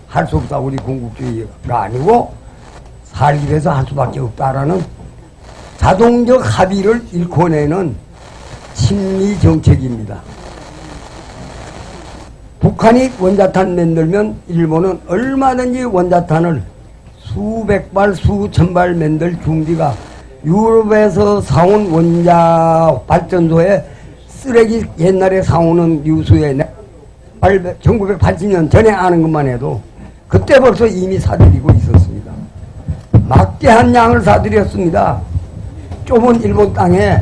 할 수 없다. 우리 군국주의가 아니고 살기 위해서 할 수밖에 없다라는 자동적 합의를 일궈내는 친미 정책입니다. 북한이 원자탄 만들면 일본은 얼마든지 원자탄을 수백 발, 수천 발 만들 준비가, 유럽에서 사온 원자 발전소에 쓰레기 옛날에 사오는 유수에 1980년 전에 아는 것만 해도 그때 벌써 이미 사들이고 있었습니다. 막대한 양을 사들였습니다. 좁은 일본 땅에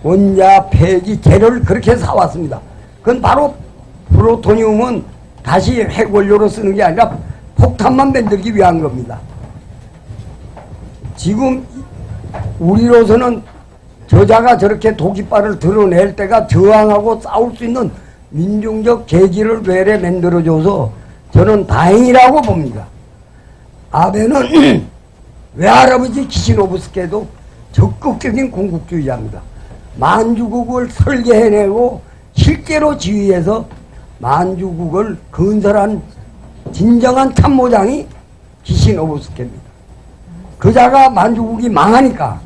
원자 폐기 재료를 그렇게 사왔습니다. 그건 바로 플루토늄은 다시 핵원료로 쓰는 게 아니라 폭탄만 만들기 위한 겁니다. 지금 우리로서는 저자가 저렇게 도끼발을 드러낼 때가 저항하고 싸울 수 있는 민중적 계기를 외래 만들어줘서 저는 다행이라고 봅니다. 아베는 외할아버지 키시노부스케도 적극적인 군국주의자입니다. 만주국을 설계해내고 실제로 지휘해서 만주국을 건설한 진정한 참모장이 키시노부스케입니다. 그자가 만주국이 망하니까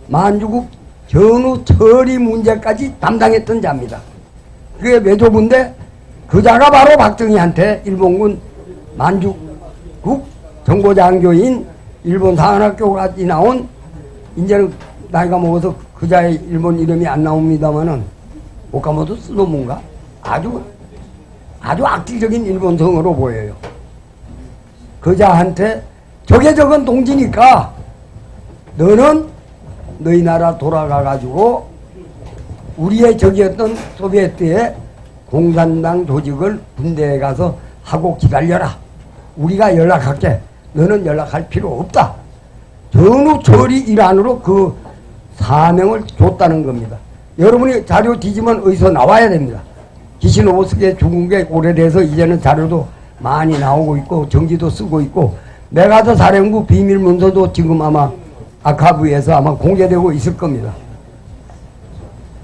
만주국 전후 처리 문제까지 담당했던 자입니다. 그게 외조부인데 그자가 바로 박정희한테 일본군 만주국 정보장교인 일본 사관학교까지 나온 이제는 나이가 먹어서 그자의 일본 이름이 안 나옵니다만은 오카모토 스노문가 아주 악질적인 일본성으로 보여요. 그자한테 저게 저건 동지니까 너는 너희 나라 돌아가가지고 우리의 적이었던 소비에트의 공산당 조직을 군대에 가서 하고 기다려라. 우리가 연락할게. 너는 연락할 필요 없다. 전후 처리 일환으로 그 사명을 줬다는 겁니다. 여러분이 자료 뒤지면 어디서 나와야 됩니다. 기시노부스키의 죽은 게 오래돼서 이제는 자료도 많이 나오고 있고 정지도 쓰고 있고 메가더 사령부 비밀 문서도 지금 아마 아카브에서 아마 공개되고 있을 겁니다.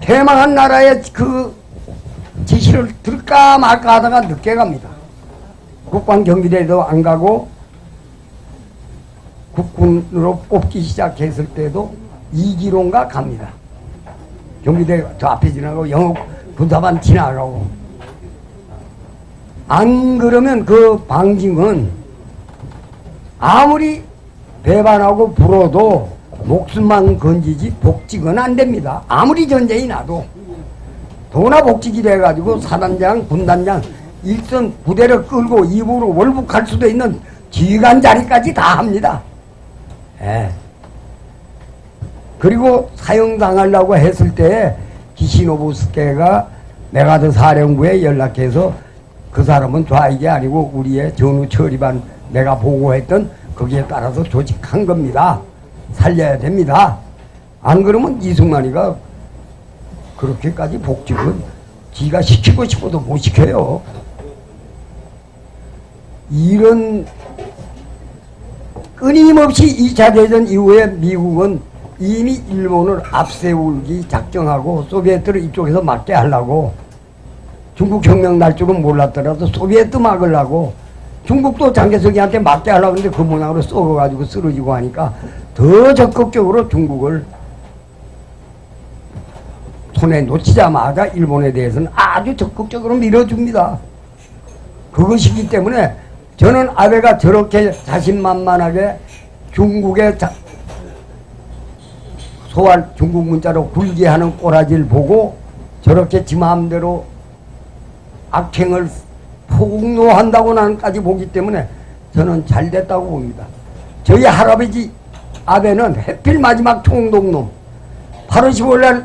패망한 나라의 그 지시를 들까 말까 하다가 늦게 갑니다. 국방경비대도 안 가고 국군으로 뽑기 시작했을 때도 이기론가 갑니다. 경비대 저 앞에 지나가고 영업 군사반 지나가고 안 그러면 그 방징은 아무리 배반하고 불어도 목숨만 건지지 복직은 안 됩니다. 아무리 전쟁이 나도 도나 복직이 돼가지고 사단장, 군단장 일선 부대를 끌고 이부로 월북할 수도 있는 지휘관 자리까지 다 합니다. 예. 그리고 사형당하려고 했을 때 기시노부스케가 메가더 사령부에 연락해서 그 사람은 좌익이 아니고 우리의 전후 처리반 내가 보고했던 거기에 따라서 조직한 겁니다. 살려야 됩니다. 안 그러면 이승만이가 그렇게까지 복직은 지가 시키고 싶어도 못 시켜요. 이런 끊임없이 2차 대전 이후에 미국은 이미 일본을 앞세우기 작정하고 소비에트를 이쪽에서 막게 하려고 중국 혁명 날 줄은 몰랐더라도 소비에트 막으려고 중국도 장개석이한테 막게 하려고 했는데 그 모양으로 썩어가지고 쓰러지고 하니까 더 적극적으로 중국을 손에 놓치자마자 일본에 대해서는 아주 적극적으로 밀어줍니다. 그것이기 때문에 저는 아베가 저렇게 자신만만하게 중국의 소활 중국 문자로 굴기하는 꼬라지를 보고 저렇게 지 마음대로 악행을 폭로한다고 나는까지 보기 때문에 저는 잘 됐다고 봅니다. 저희 할아버지 아베는 해필 마지막 총독놈 8월 15일날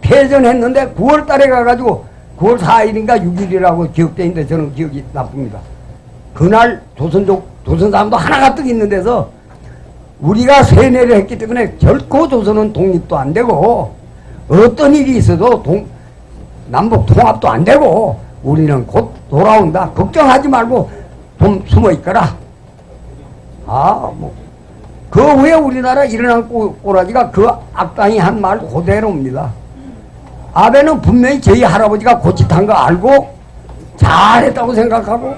패전했는데 9월 달에 가가지고 9월 4일인가 6일이라고 기억돼 있는데 저는 기억이 나쁩니다. 그날 조선 사람도 하나가 떡 있는 데서 우리가 세뇌를 했기 때문에 결코 조선은 독립도 안 되고 어떤 일이 있어도 남북 통합도 안 되고 우리는 곧 돌아온다. 걱정하지 말고 좀 숨어 있거라. 그 후에 우리나라 일어난 꼬라지가 그 악당이 한 말 그대로입니다. 아베는 분명히 저희 할아버지가 고짓한 거 알고 잘했다고 생각하고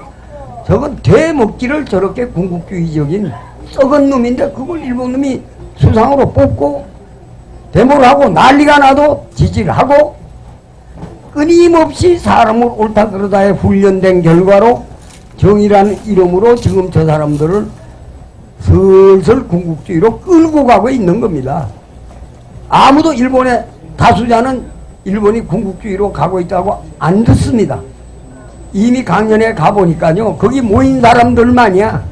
저건 대먹기를 저렇게 군국주의적인 썩은 놈인데 그걸 일본 놈이 수상으로 뽑고 데모를 하고 난리가 나도 지지를 하고 끊임없이 사람을 옳다 그러다에 훈련된 결과로 정의라는 이름으로 지금 저 사람들을 슬슬 군국주의로 끌고 가고 있는 겁니다. 아무도 일본의 다수자는 일본이 군국주의로 가고 있다고 안 듣습니다. 이미 강연에 가보니까요 거기 모인 사람들만이야.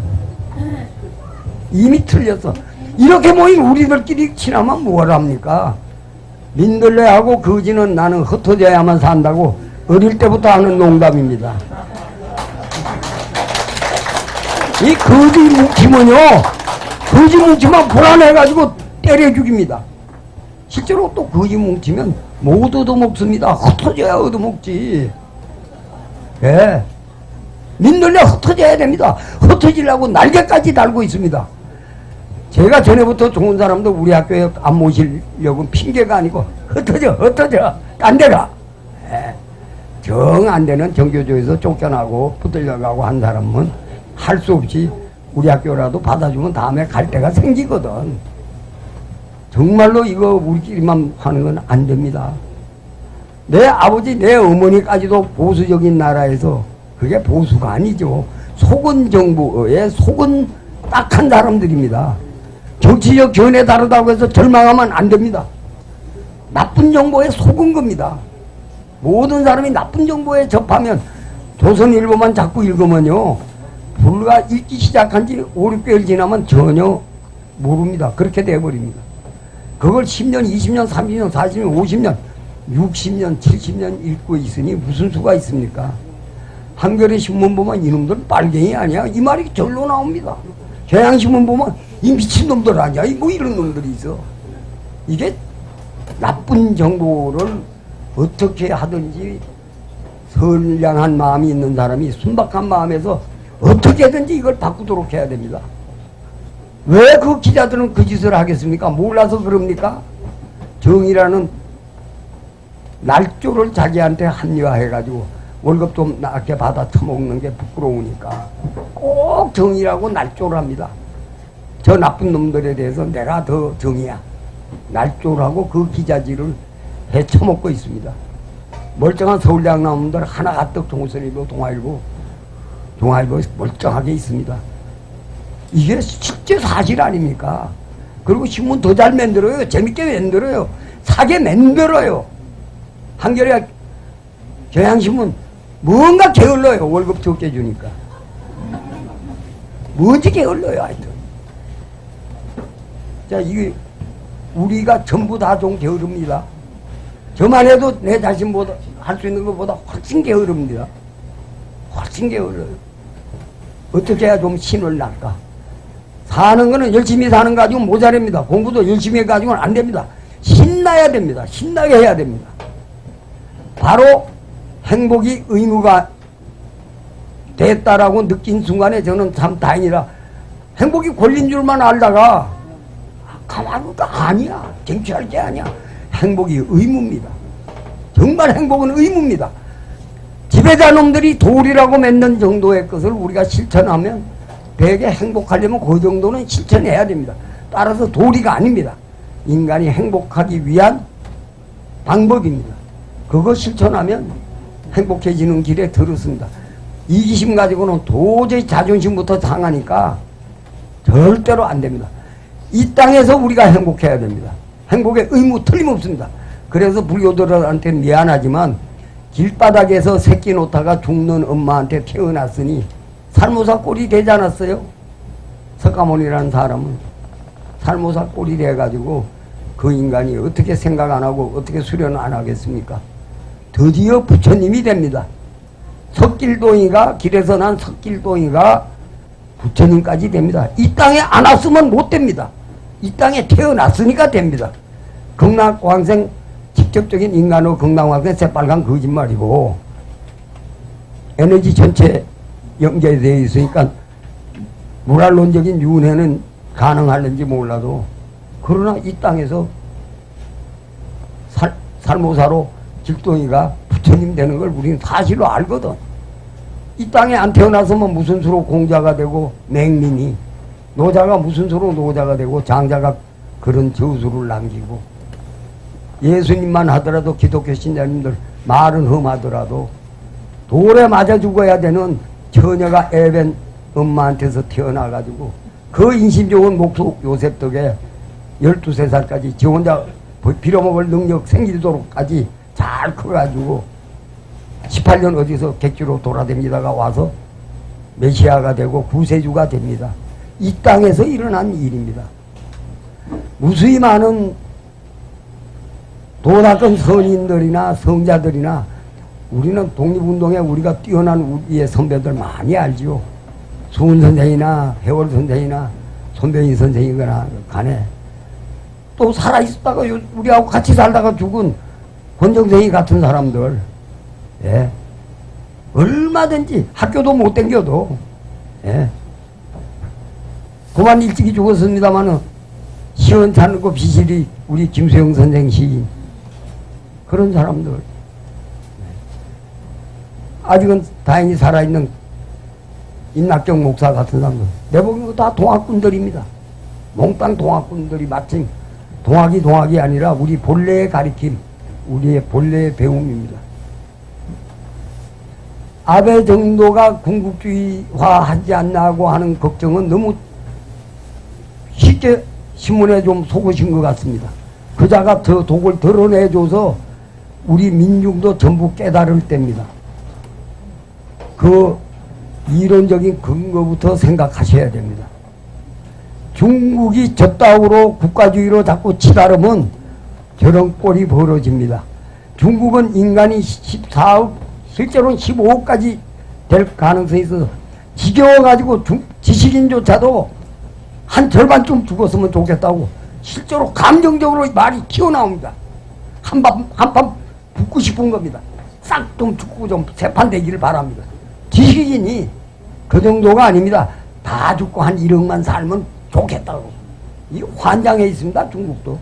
이미 틀렸어. 이렇게 모인 우리들끼리 친하면 뭘 합니까? 민들레하고 거지는 나는 흩어져야만 산다고 어릴 때부터 하는 농담입니다. 이 거지 뭉치면요 거지 뭉치면 불안해가지고 때려 죽입니다. 실제로 또 거지 뭉치면 못 얻어먹습니다. 흩어져야 얻어먹지. 예. 민들레 흩어져야 됩니다. 흩어지려고 날개까지 달고 있습니다. 제가 전에부터 좋은 사람도 우리 학교에 안 모시려고 핑계가 아니고 흩어져 딴 데가. 예. 정 안 되는 정교조에서 쫓겨나고 붙들려가고 한 사람은 할 수 없이 우리 학교라도 받아주면 다음에 갈 데가 생기거든. 정말로 이거 우리끼리만 하는 건 안 됩니다. 내 아버지 내 어머니까지도 보수적인 나라에서 그게 보수가 아니죠. 속은 정부에 속은 딱한 사람들입니다. 정치적 견해 다르다고 해서 절망하면 안 됩니다. 나쁜 정보에 속은 겁니다. 모든 사람이 나쁜 정보에 접하면 조선일보만 자꾸 읽으면요, 불과 읽기 시작한 지 5, 6개월 지나면 전혀 모릅니다. 그렇게 돼버립니다. 그걸 10년, 20년, 30년, 40년, 50년, 60년, 70년 읽고 있으니 무슨 수가 있습니까? 한겨레 신문 보면 이놈들 빨갱이 아니야? 이 말이 절로 나옵니다. 경향신문 보면 이 미친놈들 아니야? 뭐 이런 놈들이 있어. 이게 나쁜 정보를 어떻게 하든지 선량한 마음이 있는 사람이 순박한 마음에서 어떻게든지 이걸 바꾸도록 해야 됩니다. 왜 그 기자들은 그 짓을 하겠습니까? 몰라서 그럽니까? 정의라는 날조를 자기한테 합리화해가지고 월급 좀 낮게 받아 처먹는 게 부끄러우니까 꼭 정의라고 날조를 합니다. 저 나쁜 놈들에 대해서 내가 더 정의야. 날조를 하고 그 기자질을 해 처먹고 있습니다. 멀쩡한 서울대학 나온 놈들 하나 가득 조선일보, 동아일보 멀쩡하게 있습니다. 이게 실제 사실 아닙니까? 그리고 신문 더 잘 만들어요. 재밌게 만들어요. 사게 만들어요. 한겨레 경향신문 뭔가 게을러요. 월급 적게 주니까. 뭔지 게을러요. 하여튼. 자, 이게 우리가 전부 다 좀 게으릅니다. 저만 해도 내 자신보다 할 수 있는 것보다 훨씬 게으릅니다. 훨씬 게을러요. 어떻게 해야 좀 신을 날까? 사는 거는 열심히 사는 거 가지고 모자랍니다. 공부도 열심히 해가지고는 안 됩니다. 신나야 됩니다. 신나게 해야 됩니다. 바로 행복이 의무가 됐다라고 느낀 순간에 저는 참 다행이라. 행복이 권리인 줄만 알다가 가만히 아니야. 쟁취할 게 아니야. 행복이 의무입니다. 정말 행복은 의무입니다. 지배자 놈들이 도리라고 맺는 정도의 것을 우리가 실천하면 되게 행복하려면 그 정도는 실천해야 됩니다. 따라서 도리가 아닙니다. 인간이 행복하기 위한 방법입니다. 그거 실천하면 행복해지는 길에 들었습니다. 이기심 가지고는 도저히 자존심부터 상하니까 절대로 안 됩니다. 이 땅에서 우리가 행복해야 됩니다. 행복의 의무 틀림없습니다. 그래서 불교들한테 미안하지만 길바닥에서 새끼 놓다가 죽는 엄마한테 태어났으니 살모사 꼴이 되지 않았어요? 석가모니라는 사람은 살모사 꼴이 돼가지고 그 인간이 어떻게 생각 안 하고 어떻게 수련 안 하겠습니까? 드디어 부처님이 됩니다. 석길동이가 길에서 난 석길동이가 부처님까지 됩니다. 이 땅에 안 왔으면 못 됩니다. 이 땅에 태어났으니까 됩니다. 극락광생 직접적인 인간의 극락광생 새빨간 거짓말이고 에너지 전체 연결되어 있으니까 모랄론적인 윤회는 가능할는지 몰라도 그러나 이 땅에서 살모사로 길동이가 부처님 되는 걸 우리는 사실로 알거든. 이 땅에 안 태어나서면 무슨 수로 공자가 되고 맹민이 노자가 무슨 수로 노자가 되고 장자가 그런 저수를 남기고 예수님만 하더라도 기독교 신자님들 말은 험하더라도 돌에 맞아 죽어야 되는 처녀가 에벤 엄마한테서 태어나가지고 그 인심 좋은 목숙 요셉 덕에 12살까지 지 혼자 빌어먹을 능력 생기도록까지 잘 커가지고 18년 어디서 객지로 돌아다니다가 와서 메시아가 되고 구세주가 됩니다. 이 땅에서 일어난 일입니다. 무수히 많은 돈 아픈 선인들이나 성자들이나 우리는 독립운동에 우리가 뛰어난 우리의 선배들 많이 알지요. 수훈 선생이나 해월 선생이나 손병희 선생이거나 간에 또 살아있었다가 우리하고 같이 살다가 죽은 권정생이 같은 사람들, 예. 얼마든지 학교도 못 댕겨도, 예. 그만 일찍이 죽었습니다마는 시원찮고 비실이 우리 김수영 선생 시인 그런 사람들, 아직은 다행히 살아있는 임낙정 목사 같은 사람들, 내보기엔 다 동학군들입니다. 몽땅 동학군들이 마침 동학이 아니라 우리 본래의 가리킴, 우리의 본래의 배움입니다. 아베 정도가 군국주의화하지 않나고 하는 걱정은 너무 쉽게 신문에 좀 속으신 것 같습니다. 그자가 더 독을 드러내줘서 우리 민중도 전부 깨달을 때입니다. 그 이론적인 근거부터 생각하셔야 됩니다. 중국이 저따구로 국가주의로 자꾸 치달으면 저런 꼴이 벌어집니다. 중국은 인간이 14억, 실제로는 15억까지 될 가능성이 있어서 지겨워가지고 지식인조차도 한 절반쯤 죽었으면 좋겠다고 실제로 감정적으로 말이 튀어나옵니다. 한밤 붙고 싶은 겁니다. 싹 좀 죽고 좀 재판되기를 바랍니다. 지식인이 그 정도가 아닙니다. 다 죽고 한 1억만 살면 좋겠다고. 이 환장해 있습니다. 중국도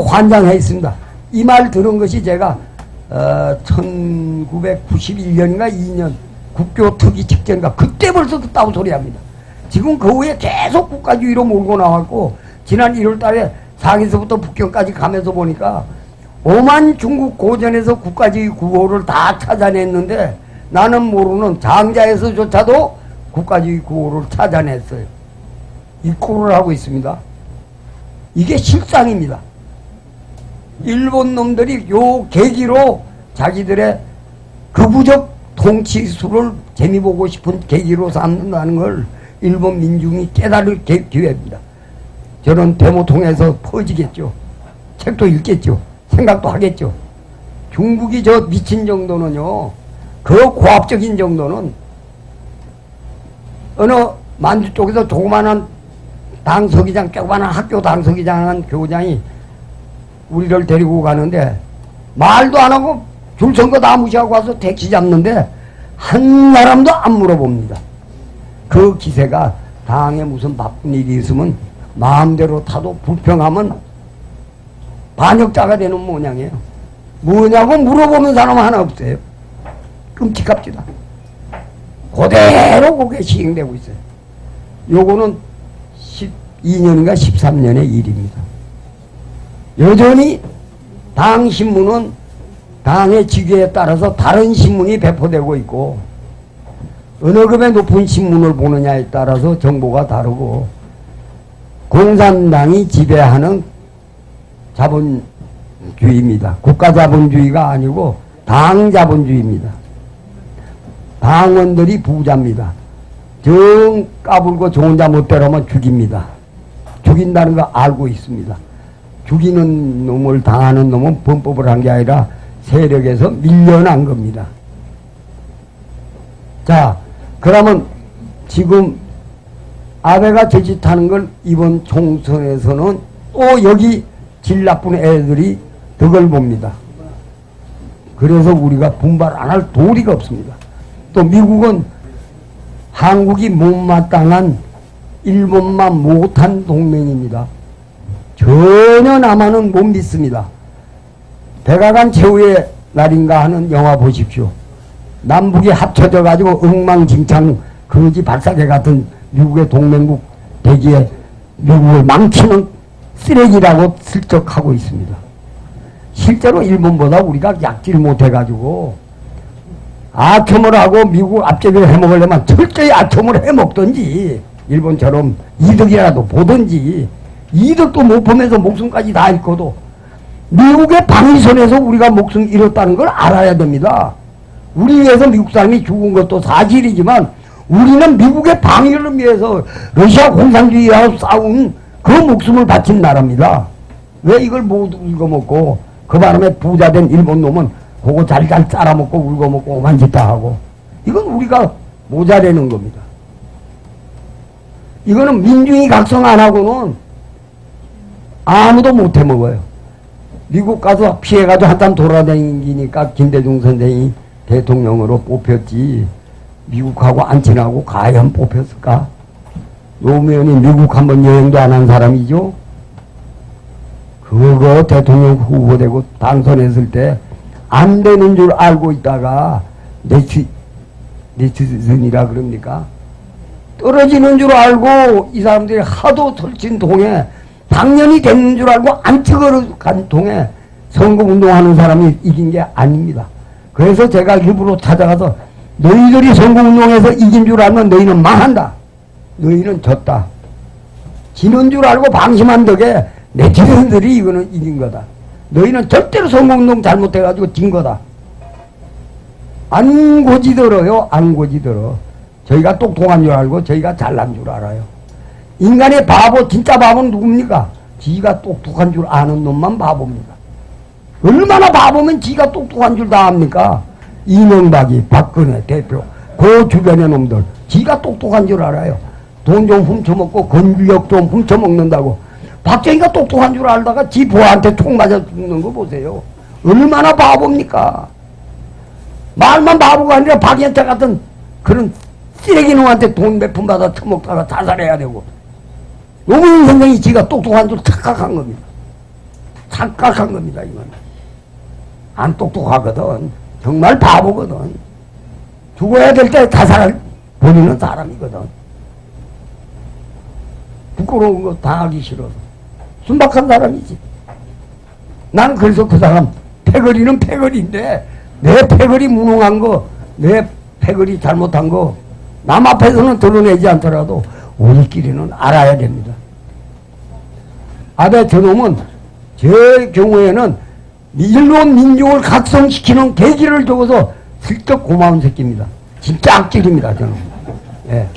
환장해 있습니다. 이 말 들은 것이 제가 1991년인가 2년 국교 특위 직전인가 그때 벌써 듣다고 소리합니다. 지금 그 후에 계속 국가주의로 몰고 나왔고 지난 1월 달에 상해에서부터 북경까지 가면서 보니까 오만 중국 고전에서 국가주의 구호를 다 찾아냈는데 나는 모르는 장자에서조차도 국가주의 구호를 찾아냈어요. 이 꼴을 하고 있습니다. 이게 실상입니다. 일본 놈들이 요 계기로 자기들의 극우적 통치수를 재미보고 싶은 계기로 삼는다는 걸 일본 민중이 깨달을 기회입니다. 저는 데모 통해서 퍼지겠죠. 책도 읽겠죠. 생각도 하겠죠. 중국이 저 미친 정도는요, 그 고압적인 정도는 어느 만주 쪽에서 조그마한 당서기장, 조그마한 학교 당서기장한 교장이 우리를 데리고 가는데 말도 안 하고 줄 선 거 다 무시하고 와서 택시 잡는데 한 사람도 안 물어봅니다. 그 기세가 당에 무슨 바쁜 일이 있으면 마음대로 타도 불평하면 반역자가 되는 모양이에요. 뭐냐고 물어보는 사람 하나 없어요. 끔찍합니다. 그대로 그게 시행되고 있어요. 요거는 12년인가 13년의 일입니다. 여전히 당 신문은 당의 직위에 따라서 다른 신문이 배포되고 있고 어느 급의 높은 신문을 보느냐에 따라서 정보가 다르고 공산당이 지배하는 자본주의입니다. 국가자본주의가 아니고 당자본주의입니다. 당원들이 부자입니다. 정 까불고 좋은 자 못되라면 죽입니다. 죽인다는 거 알고 있습니다. 죽이는 놈을 당하는 놈은 범법을 한 게 아니라 세력에서 밀려난 겁니다. 자, 그러면 지금 아베가 저짓하는 걸 이번 총선에서는 또 여기 질 나쁜 애들이 덕을 봅니다. 그래서 우리가 분발 안 할 도리가 없습니다. 또 미국은 한국이 못마땅한 일본만 못한 동맹입니다. 전혀 남한은 못 믿습니다. 백악관 최후의 날인가 하는 영화 보십시오. 남북이 합쳐져 가지고 엉망진창 거지 발사계 같은 미국의 동맹국 대기에 미국을 망치는 쓰레기라고 슬쩍 하고 있습니다. 실제로 일본보다 우리가 약질 못해 가지고 아첨을 하고 미국 앞제비를 해먹으려면 철저히 아첨을 해먹든지 일본처럼 이득이라도 보든지 이득도 못 보면서 목숨까지 다 잃고도 미국의 방위선에서 우리가 목숨 잃었다는 걸 알아야 됩니다. 우리 위해서 미국 사람이 죽은 것도 사실이지만 우리는 미국의 방위를 위해서 러시아 공산주의하고 싸운 그 목숨을 바친 나라입니다. 왜 이걸 못 울거먹고 그 바람에 부자된 일본 놈은 그거 잘잘 짜라먹고 울거먹고 오만 짓 다 하고 이건 우리가 모자라는 겁니다. 이거는 민중이 각성 안 하고는 아무도 못 해먹어요. 미국 가서 피해가지고 한참 돌아다니니까 김대중 선생이 대통령으로 뽑혔지 미국하고 안 친하고 과연 뽑혔을까? 노무현이 미국 한번 여행도 안 한 사람이죠. 그거 대통령 후보되고 당선했을 때 안 되는 줄 알고 있다가 네티즌이라 그럽니까? 떨어지는 줄 알고 이 사람들이 하도 설친 통에 당연히 되는 줄 알고 안 찍어간 통에 선거운동하는 사람이 이긴 게 아닙니다. 그래서 제가 일부러 찾아가서 너희들이 선거운동에서 이긴 줄 알면 너희는 망한다. 너희는 졌다. 지는 줄 알고 방심한 덕에 네티즌들이 이거는 이긴 거다. 너희는 절대로 선거운동 잘못해가지고 진 거다. 안 고지들어요. 안 고지들어. 저희가 똑똑한 줄 알고 저희가 잘난 줄 알아요. 인간의 바보, 진짜 바보는 누굽니까? 지가 똑똑한 줄 아는 놈만 바보입니다. 얼마나 바보면 지가 똑똑한 줄 다 압니까? 이명박이, 박근혜 대표, 그 주변의 놈들 지가 똑똑한 줄 알아요. 돈 좀 훔쳐먹고 건주력 좀 훔쳐먹는다고. 박정희가 똑똑한 줄 알다가 지 부하한테 총 맞아 죽는 거 보세요. 얼마나 바보입니까? 말만 바보가 아니라 박연태 같은 그런 쓰레기놈한테 돈 몇 푼 받아 처먹다가 자살해야 되고. 노무현 선생이 지가 똑똑한 줄 착각한 겁니다. 착각한 겁니다, 이건. 안 똑똑하거든. 정말 바보거든. 죽어야 될 때 자살을 버리는 사람이거든. 부끄러운 거 당하기 싫어서. 순박한 사람이지. 나는 그래서 그 사람, 패거리는 패거리인데, 내 패거리 무능한 거, 내 패거리 잘못한 거, 남 앞에서는 드러내지 않더라도, 우리끼리는 알아야 됩니다. 아베 저놈은 제 경우에는 일본 민족을 각성시키는 계기를 줘서 슬쩍 고마운 새끼입니다. 진짜 악질입니다, 저는. 예.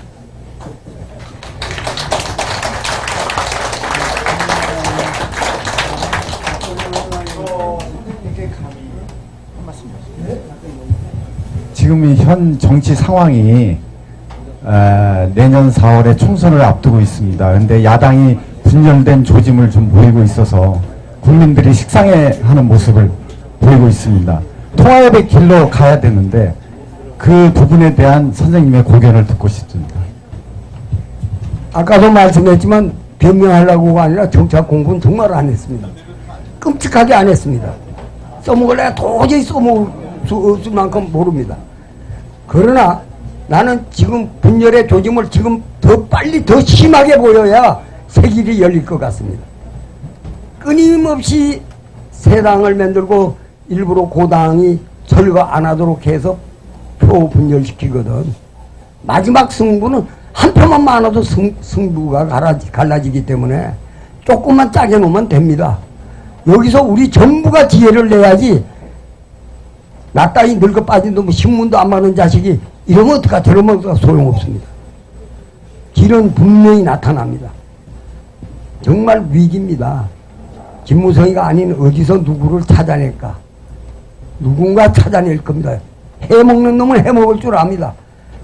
지금 현 정치 상황이 내년 4월에 총선을 앞두고 있습니다. 그런데 야당이 분열된 조짐을 좀 보이고 있어서 국민들이 식상해하는 모습을 보이고 있습니다. 통합의 길로 가야 되는데 그 부분에 대한 선생님의 고견을 듣고 싶습니다. 아까도 말씀했지만 변명하려고가 아니라 정치학 공부는 정말 안 했습니다. 끔찍하게 안 했습니다. 써먹을래야 도저히 써먹을 수 없을 만큼 모릅니다. 그러나 나는 지금 분열의 조짐을 지금 더 빨리 더 심하게 보여야 새 길이 열릴 것 같습니다. 끊임없이 새 당을 만들고 일부러 고당이 철거 안 하도록 해서 표 분열시키거든. 마지막 승부는 한 표만 많아도 승부가 갈라지기 때문에 조금만 짜게 놓으면 됩니다. 여기서 우리 전부가 지혜를 내야지. 나 따위 늙어 빠진 놈 신문도 안 받는 자식이 이러면 어떡하 저러면 어떡하 소용없습니다. 길은 분명히 나타납니다. 정말 위기입니다. 김무성이가 아닌 어디서 누구를 찾아낼까? 누군가 찾아낼 겁니다. 해먹는 놈은 해먹을 줄 압니다.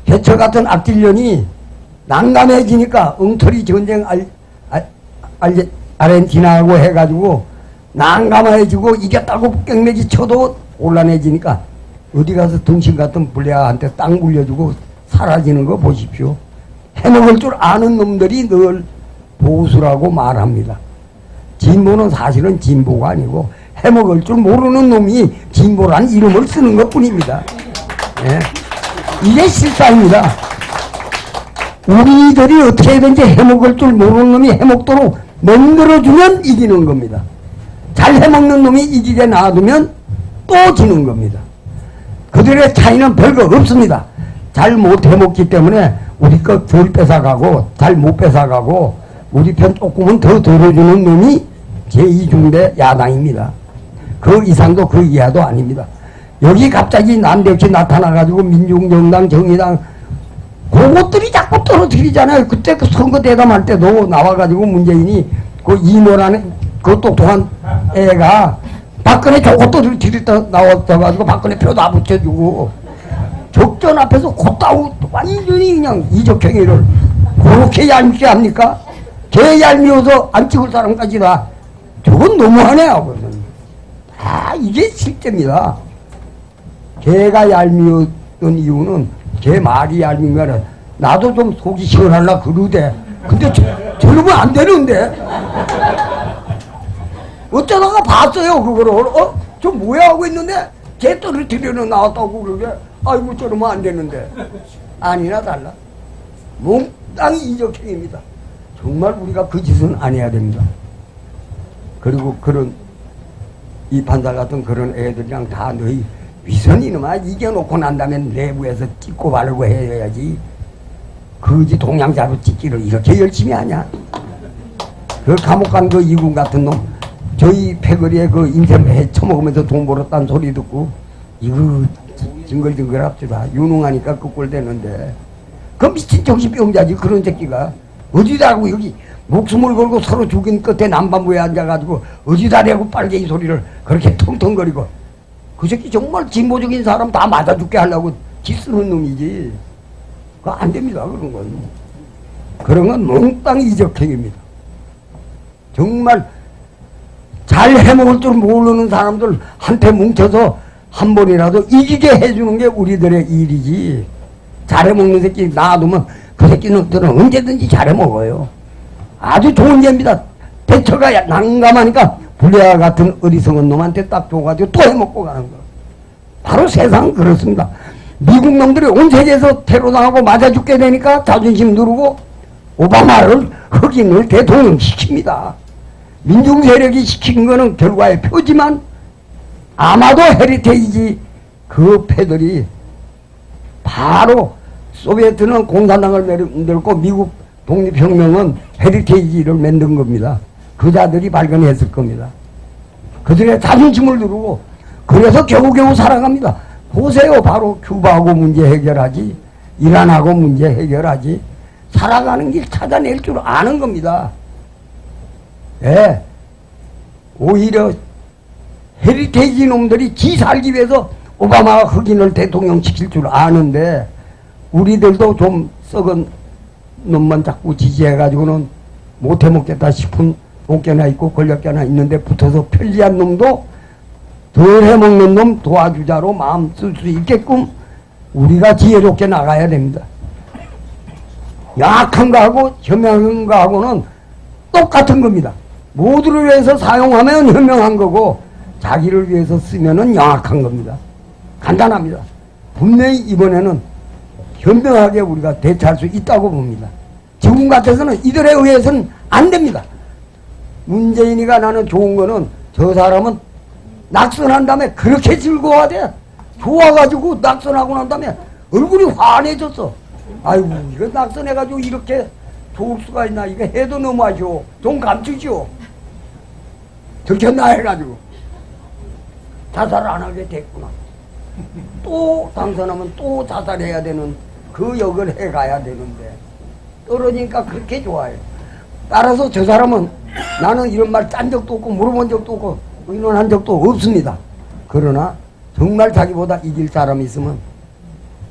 해처 같은 악질년이 난감해지니까 엉터리 전쟁 아르헨티나하고 해가지고 난감해지고 이겼다고 깽매기 쳐도 곤란해지니까 어디 가서 등신 같은 불량한테 땅 물려주고 사라지는 거 보십시오. 해먹을 줄 아는 놈들이 늘 보수라고 말합니다. 진보는 사실은 진보가 아니고 해먹을 줄 모르는 놈이 진보란 이름을 쓰는 것 뿐입니다. 예. 이게 실상입니다. 우리들이 어떻게든지 해먹을 줄 모르는 놈이 해먹도록 만들어주면 이기는 겁니다. 잘 해먹는 놈이 이기게 놔두면 또 지는 겁니다. 그들의 차이는 별거 없습니다. 잘 못 해먹기 때문에 우리 것 덜 뺏어가고 잘 못 뺏어가고 우리 편 조금은 더 들어주는 놈이 제2중대 야당입니다. 그 이상도 그 이하도 아닙니다. 여기 갑자기 난데없이 나타나가지고 민중정당, 정의당 그것들이 자꾸 떨어뜨리잖아요. 그때 그 선거 대담할 때도 나와가지고 문재인이 그 이모라는 그 똑똑한 애가 박근혜 저것도 들이다 나왔어가지고 박근혜 표 다 붙여주고 적전 앞에서 곧다우 완전히 그냥 이적행위를 그렇게 얄밉게 합니까? 개 얄미워서 안 찍을 사람까지 다 저건 너무하네요. 이게 실제입니다. 개가 얄미웠던 이유는 개 말이 얄미운 게 아니라 나도 좀 속이 시원하려 그러대. 근데 저러면 안 되는데 어쩌다가 봤어요 그거를. 저 뭐야 하고 있는데 개 떨어뜨려는 나왔다고 그러게. 아이고 저러면 안 되는데. 아니나 달라 몽땅 이적행위입니다. 정말 우리가 그 짓은 안 해야 됩니다. 그리고 그런 이 판사 같은 그런 애들이랑 다 너희 위선 이놈아 이겨놓고 난 다음에 내부에서 찍고 바르고 해야지. 그지 동양자로 찍기를 이렇게 열심히 하냐? 그 감옥 간 그 이군 같은 놈, 저희 패거리에 그 인생 해 처먹으면서 돈 벌었다는 소리 듣고 이거 징글징글합시다. 유능하니까 그 꼴 되는데 그 미친 정신병자지 그런 새끼가 어디다고 여기 목숨을 걸고 서로 죽인 끝에 남반부에 앉아가지고 어디다 대고 빨갱이 소리를 그렇게 텅텅거리고 그 새끼 정말 진보적인 사람 다 맞아 죽게 하려고 지 쓰는 놈이지. 그거 안 됩니다. 그런 건 몽땅 이적행입니다. 정말 잘 해먹을 줄 모르는 사람들 한테 뭉쳐서 한 번이라도 이기게 해주는 게 우리들의 일이지. 잘해먹는 새끼 놔두면 그 새끼들은 언제든지 잘해먹어요. 아주 좋은 죄입니다. 대처가 난감하니까 불리아 같은 어리석은 놈한테 딱 줘가지고 또 해먹고 가는 거. 바로 세상은 그렇습니다. 미국 놈들이 온 세계에서 테러당하고 맞아 죽게 되니까 자존심 누르고 오바마를 흑인을 대통령 시킵니다. 민중 세력이 시킨 거는 결과의 표지만 아마도 헤리테이지 그 패들이 바로 소비에트는 공산당을 만들고 미국 독립혁명은 헤리테이지를 만든 겁니다. 그자들이 발견했을 겁니다. 그들의 자존심을 누르고 그래서 겨우겨우 살아갑니다. 보세요. 바로 큐바하고 문제 해결하지, 이란하고 문제 해결하지, 살아가는 길 찾아낼 줄 아는 겁니다. 예. 오히려 헤리테이지 놈들이 지 살기 위해서 오바마가 흑인을 대통령 시킬 줄 아는데 우리들도 좀 썩은 놈만 자꾸 지지해가지고는 못해먹겠다 싶은 옥계나 있고 권력계나 있는데 붙어서 편리한 놈도 덜 해먹는 놈 도와주자로 마음 쓸 수 있게끔 우리가 지혜롭게 나가야 됩니다. 약한 거하고 현명한 거하고는 똑같은 겁니다. 모두를 위해서 사용하면 현명한 거고 자기를 위해서 쓰면은 영악한 겁니다. 간단합니다. 분명히 이번에는 현명하게 우리가 대처할 수 있다고 봅니다. 지금 같아서는 이들에 의해서는 안 됩니다. 문재인이가 나는 좋은 거는 저 사람은 낙선한 다음에 그렇게 즐거워하대. 좋아가지고 낙선하고 난 다음에 얼굴이 환해졌어. 아이고 이거 낙선해가지고 이렇게 좋을 수가 있나. 이거 해도 너무하죠. 좀 감추죠. 들켰나 해가지고 자살 안 하게 됐구나. 또 당선하면 또 자살해야 되는 그 역을 해가야 되는데 떨어지니까 그렇게 좋아해요. 따라서 저 사람은 나는 이런 말 짠 적도 없고 물어본 적도 없고 의논한 적도 없습니다. 그러나 정말 자기보다 이길 사람이 있으면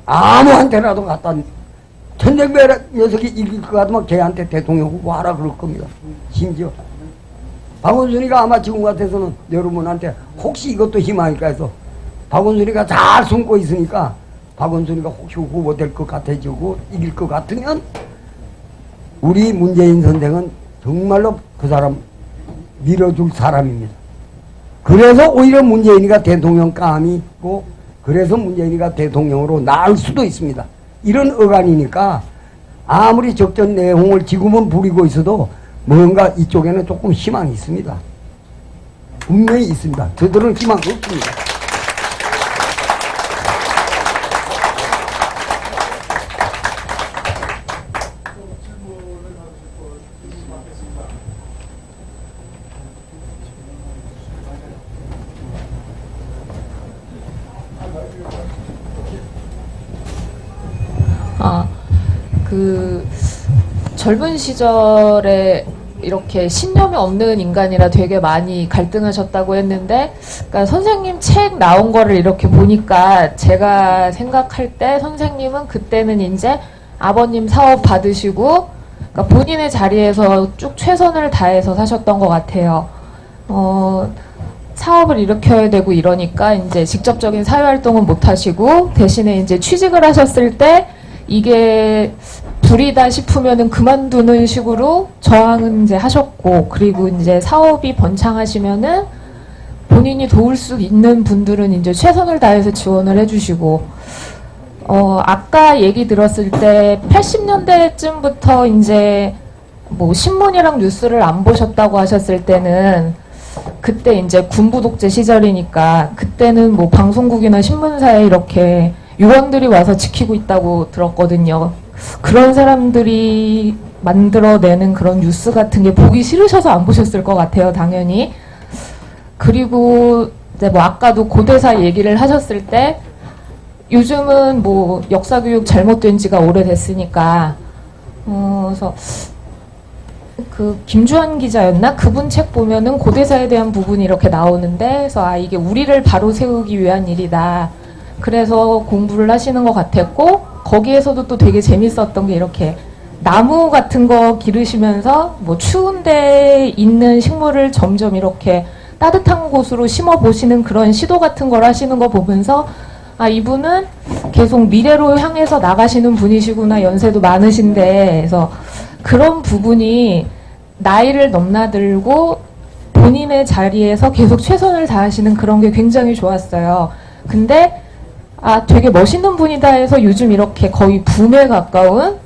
아무한테라도 갖다 천정배 녀석이 이길 것 같으면 걔한테 대통령 후보하라 그럴 겁니다. 심지어 박원순이가 아마 지금 같아서는 여러분한테 혹시 이것도 희망일까 해서 박원순이가 잘 숨고 있으니까 박원순이가 혹시 후보 될 것 같아지고 이길 것 같으면 우리 문재인 선생은 정말로 그 사람 밀어줄 사람입니다. 그래서 오히려 문재인이가 대통령감이 있고 그래서 문재인이가 대통령으로 나을 수도 있습니다. 이런 어간이니까 아무리 적전 내홍을 지금은 부리고 있어도 뭔가 이쪽에는 조금 희망이 있습니다. 분명히 있습니다. 저들은 희망 없습니다. 젊은 시절에 이렇게 신념이 없는 인간이라 되게 많이 갈등하셨다고 했는데, 그러니까 선생님 책 나온 거를 이렇게 보니까 제가 생각할 때 선생님은 그때는 이제 아버님 사업 받으시고, 그러니까 본인의 자리에서 쭉 최선을 다해서 사셨던 것 같아요. 사업을 일으켜야 되고 이러니까 이제 직접적인 사회활동은 못 하시고 대신에 이제 취직을 하셨을 때 이게 불이다 싶으면은 그만두는 식으로 저항은 이제 하셨고, 그리고 이제 사업이 번창하시면은 본인이 도울 수 있는 분들은 이제 최선을 다해서 지원을 해주시고, 아까 얘기 들었을 때 80년대쯤부터 이제 뭐 신문이랑 뉴스를 안 보셨다고 하셨을 때는 그때 이제 군부 독재 시절이니까 그때는 뭐 방송국이나 신문사에 이렇게 요원들이 와서 지키고 있다고 들었거든요. 그런 사람들이 만들어내는 그런 뉴스 같은 게 보기 싫으셔서 안 보셨을 것 같아요, 당연히. 그리고 이제 뭐 아까도 고대사 얘기를 하셨을 때 요즘은 뭐 역사 교육 잘못된 지가 오래됐으니까 그래서 그 김주환 기자였나? 그분 책 보면은 고대사에 대한 부분이 이렇게 나오는데 그래서 이게 우리를 바로 세우기 위한 일이다. 그래서 공부를 하시는 것 같았고 거기에서도 또 되게 재밌었던 게 이렇게 나무 같은 거 기르시면서 뭐 추운 데 있는 식물을 점점 이렇게 따뜻한 곳으로 심어 보시는 그런 시도 같은 걸 하시는 거 보면서 이분은 계속 미래로 향해서 나가시는 분이시구나. 연세도 많으신데 그래서 그런 부분이 나이를 넘나들고 본인의 자리에서 계속 최선을 다하시는 그런 게 굉장히 좋았어요. 근데 되게 멋있는 분이다 해서 요즘 이렇게 거의 붐에 가까운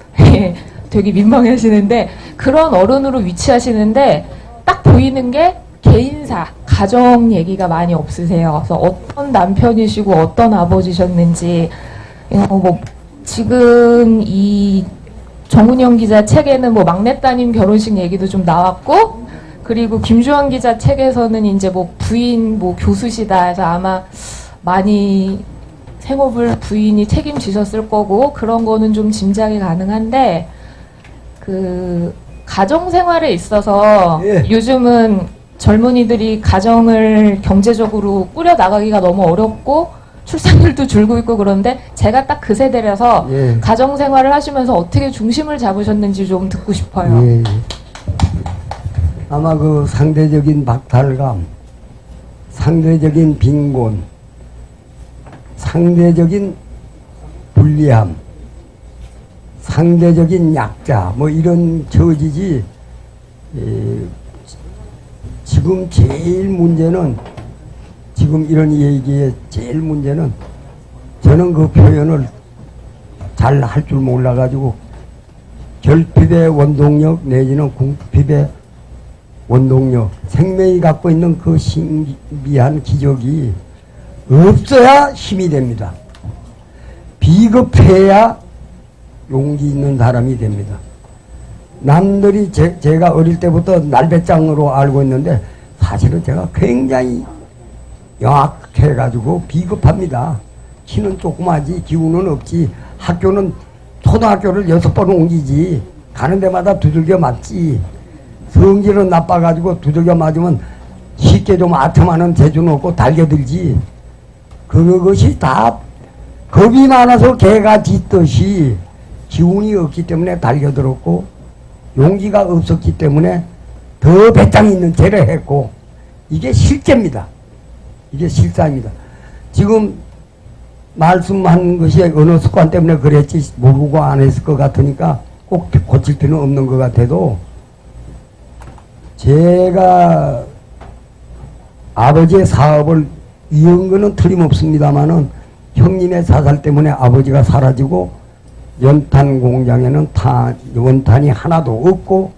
되게 민망해하시는데 그런 어른으로 위치하시는데 딱 보이는 게 개인사, 가정 얘기가 많이 없으세요. 그래서 어떤 남편이시고 어떤 아버지셨는지 뭐 지금 이 정운영 기자 책에는 뭐 막내 따님 결혼식 얘기도 좀 나왔고 그리고 김주환 기자 책에서는 이제 뭐 부인 뭐 교수시다 해서 아마 많이 생업을 부인이 책임지셨을 거고 그런 거는 좀 짐작이 가능한데 그 가정 생활에 있어서 요즘은 젊은이들이 가정을 경제적으로 꾸려 나가기가 너무 어렵고 출산율도 줄고 있고 그런데 제가 딱 그 세대라서 가정 생활을 하시면서 어떻게 중심을 잡으셨는지 좀 듣고 싶어요. 아마 그 상대적인 박탈감, 상대적인 빈곤, 상대적인 불리함, 상대적인 약자 뭐 이런 처지지. 지금 제일 문제는 지금 이런 얘기의 제일 문제는 저는 그 표현을 잘 할 줄 몰라가지고 결핍의 원동력 내지는 궁핍의 원동력 생명이 갖고 있는 그 신비한 기적이 없어야 힘이 됩니다. 비겁해야 용기 있는 사람이 됩니다. 남들이 제가 어릴 때부터 날배짱으로 알고 있는데 사실은 제가 굉장히 영악해가지고 비겁합니다. 키는 조그마지 기운은 없지. 학교는 초등학교를 6번 옮기지. 가는 데마다 두들겨 맞지. 성질은 나빠가지고 두들겨 맞으면 쉽게 좀 아첨하는 재주는 없고 달겨들지. 그것이 다 겁이 많아서 개가 짖듯이 기운이 없기 때문에 달겨들었고 용기가 없었기 때문에 더 배짱 있는 죄를 했고 이게 실제입니다. 이게 실사입니다. 지금 말씀한 것이 언어 습관 때문에 그랬지 모르고 안 했을 것 같으니까 꼭 고칠 필요는 없는 것 같아도 제가 아버지의 사업을 이은 거는 틀림없습니다만은 형님의 자살 때문에 아버지가 사라지고 연탄 공장에는 원탄이 하나도 없고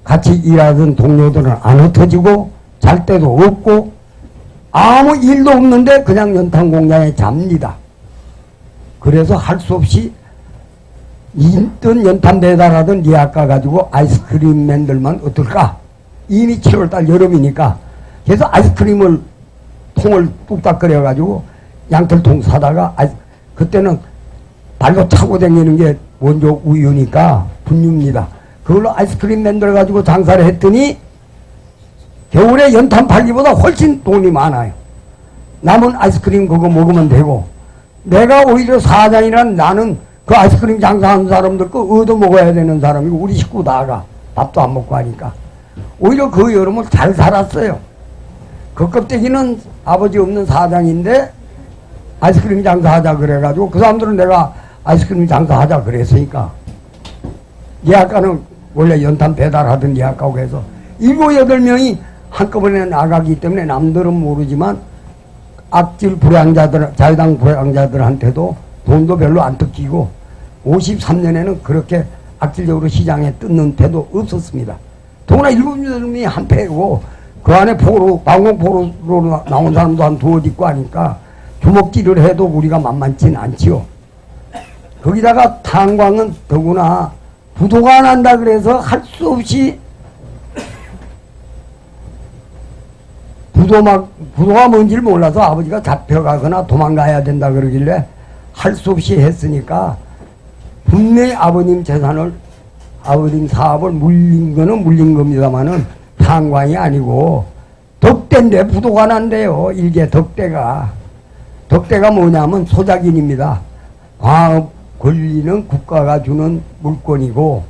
같이 일하던 동료들은 안 흩어지고 잘 데도 없고 아무 일도 없는데 그냥 연탄 공장에 잡니다. 그래서 할 수 없이 있던 연탄 배달하던 리아카 가지고 아이스크림맨들만 어떨까? 이미 7월달 여름이니까 그래서 아이스크림을 통을 뚝딱 끓여가지고 양털통 사다가 그때는 발로 차고 다니는 게 원조 우유니까 분유입니다. 그걸로 아이스크림 만들어가지고 장사를 했더니 겨울에 연탄 팔기보다 훨씬 돈이 많아요. 남은 아이스크림 그거 먹으면 되고 내가 오히려 사장이란 나는 그 아이스크림 장사하는 사람들 거 얻어 먹어야 되는 사람이고 우리 식구 다가 밥도 안 먹고 하니까 오히려 그 여름을 잘 살았어요. 그 껍데기는 아버지 없는 사장인데 아이스크림 장사하자 그래가지고 그 사람들은 내가 아이스크림 장사하자 그랬으니까 예약가는 원래 연탄 배달하던 예약가고 해서 7, 8명이 한꺼번에 나가기 때문에 남들은 모르지만 악질 불량자들 자유당 불량자들한테도 돈도 별로 안 뜯기고 53년에는 그렇게 악질적으로 시장에 뜯는 데도 없었습니다. 더구나 7명이 한 패고 그 안에 포로 방공포로로 나온 사람도 한 두어 있고 하니까 주먹질을 해도 우리가 만만치는 않지요. 거기다가 탄광은 더구나 부도가 난다 그래서 할 수 없이 부도가 뭔지를 몰라서 아버지가 잡혀가거나 도망가야 된다 그러길래 할 수 없이 했으니까 분명히 아버님 재산을, 아버님 사업을 물린 거는 물린 겁니다만은 상관이 아니고 덕대인데 부도가 난대요. 일개 덕대가. 덕대가 뭐냐면 소작인입니다. 광업 권리는 국가가 주는 물건이고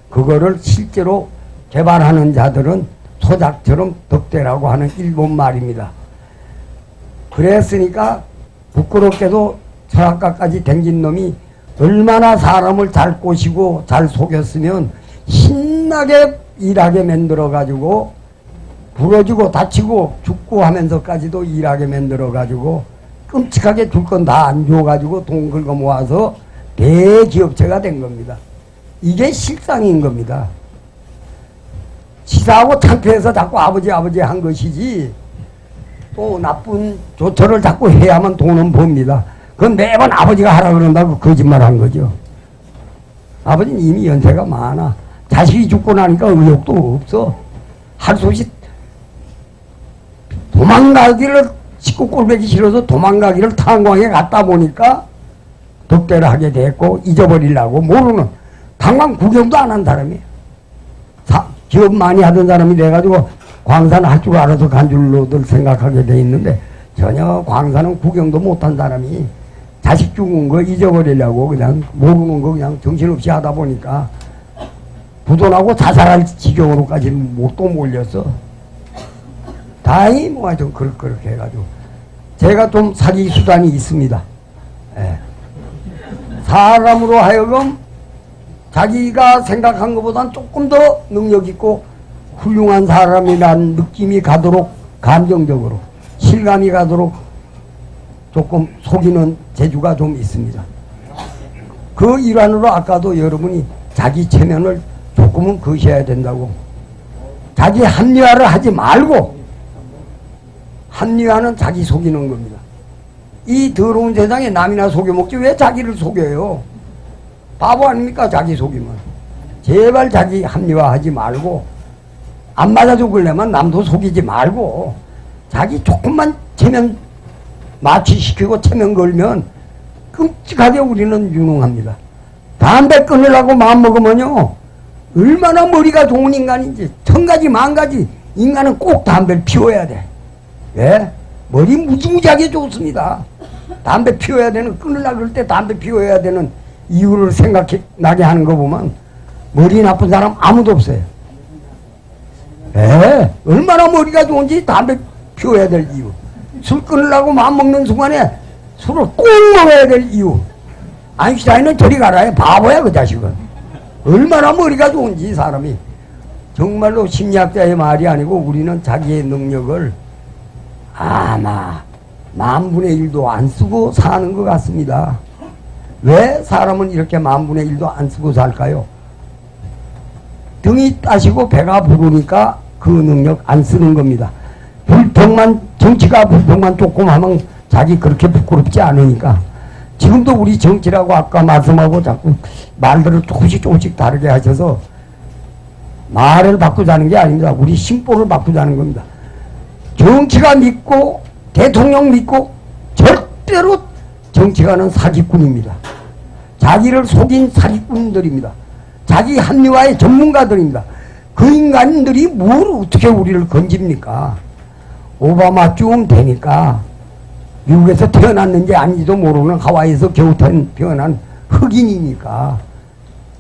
그거를 실제로 개발하는 자들은 소작처럼 덕대라고 하는 일본 말입니다. 그랬으니까 부끄럽게도 철학가까지 댕긴 놈이 얼마나 사람을 잘 꼬시고 잘 속였으면 신나게 일하게 만들어가지고 부러지고 다치고 죽고 하면서까지도 일하게 만들어가지고 끔찍하게 줄 건 다 안 줘가지고 돈 긁어 모아서 대기업체가 된 겁니다. 이게 실상인 겁니다. 치사하고 창피해서 자꾸 아버지 한 것이지 또 나쁜 조처를 자꾸 해야만 돈은 법니다. 그건 매번 아버지가 하라 그런다고 거짓말 한 거죠. 아버지는 이미 연세가 많아. 자식이 죽고 나니까 의욕도 없어. 할 수 없이 도망가기를 식구 꼴보기 싫어서 도망가기를 탄광에 갔다 보니까 덕대를 하게 됐고 잊어버리려고 모르는 탄광 구경도 안 한 사람이에요. 기업 많이 하던 사람이 돼가지고 광산 할 줄 알아서 간 줄로들 생각하게 돼 있는데 전혀 광산은 구경도 못한 사람이 자식 죽은 거 잊어버리려고 그냥 모르는 거 그냥 정신없이 하다 보니까 부도나고 자살할 지경으로까지 또 몰렸어. 다행히 뭐 하여튼 그렇게 해가지고 제가 좀 사기 수단이 있습니다. 예. 사람으로 하여금 자기가 생각한 것보단 조금 더 능력 있고 훌륭한 사람이라는 느낌이 가도록 감정적으로 실감이 가도록 조금 속이는 재주가 좀 있습니다. 그 일환으로 아까도 여러분이 자기 체면을 조금은 거셔야 된다고. 자기 합리화를 하지 말고 합리화는 자기 속이는 겁니다. 이 더러운 세상에 남이나 속여먹지 왜 자기를 속여요? 바보 아닙니까? 자기 속이면. 제발 자기 합리화하지 말고 안 맞아 죽으려면 남도 속이지 말고 자기 조금만 체면 마취시키고 체면 걸면 끔찍하게 우리는 유능합니다. 담배 끊으려고 마음먹으면요 얼마나 머리가 좋은 인간인지 천가지 만가지 인간은 꼭 담배를 피워야 돼. 예? 머리 무지무지하게 좋습니다. 담배 피워야 되는 끊으려고 그럴 때 담배 피워야 되는 이유를 생각나게 하는 거 보면 머리 나쁜 사람 아무도 없어요. 예? 얼마나 머리가 좋은지 담배 피워야 될 이유. 술 끊으려고 마음먹는 순간에 술을 꼭 먹어야 될 이유. 아인슈타인은 저리 가라. 바보야 그 자식은. 얼마나 머리가 좋은지 사람이. 정말로 심리학자의 말이 아니고 우리는 자기의 능력을 아마 1/1000도 안 쓰고 사는 것 같습니다. 왜 사람은 이렇게 1/1000도 안 쓰고 살까요? 등이 따시고 배가 부르니까 그 능력 안 쓰는 겁니다. 불평만, 정치가 불평만 조금 하면 자기 그렇게 부끄럽지 않으니까. 지금도 우리 정치라고 아까 말씀하고 자꾸 말들을 조금씩 다르게 하셔서 말을 바꾸자는 게 아닙니다. 우리 심보를 바꾸자는 겁니다. 정치가 믿고 대통령 믿고 절대로 정치가는 사기꾼입니다. 자기를 속인 사기꾼들입니다. 자기 합리화의 전문가들입니다. 그 인간들이 뭘 어떻게 우리를 건집니까? 오바마쯤 되니까 미국에서 태어났는지 아닌지도 모르는 하와이에서 겨우 태어난 흑인이니까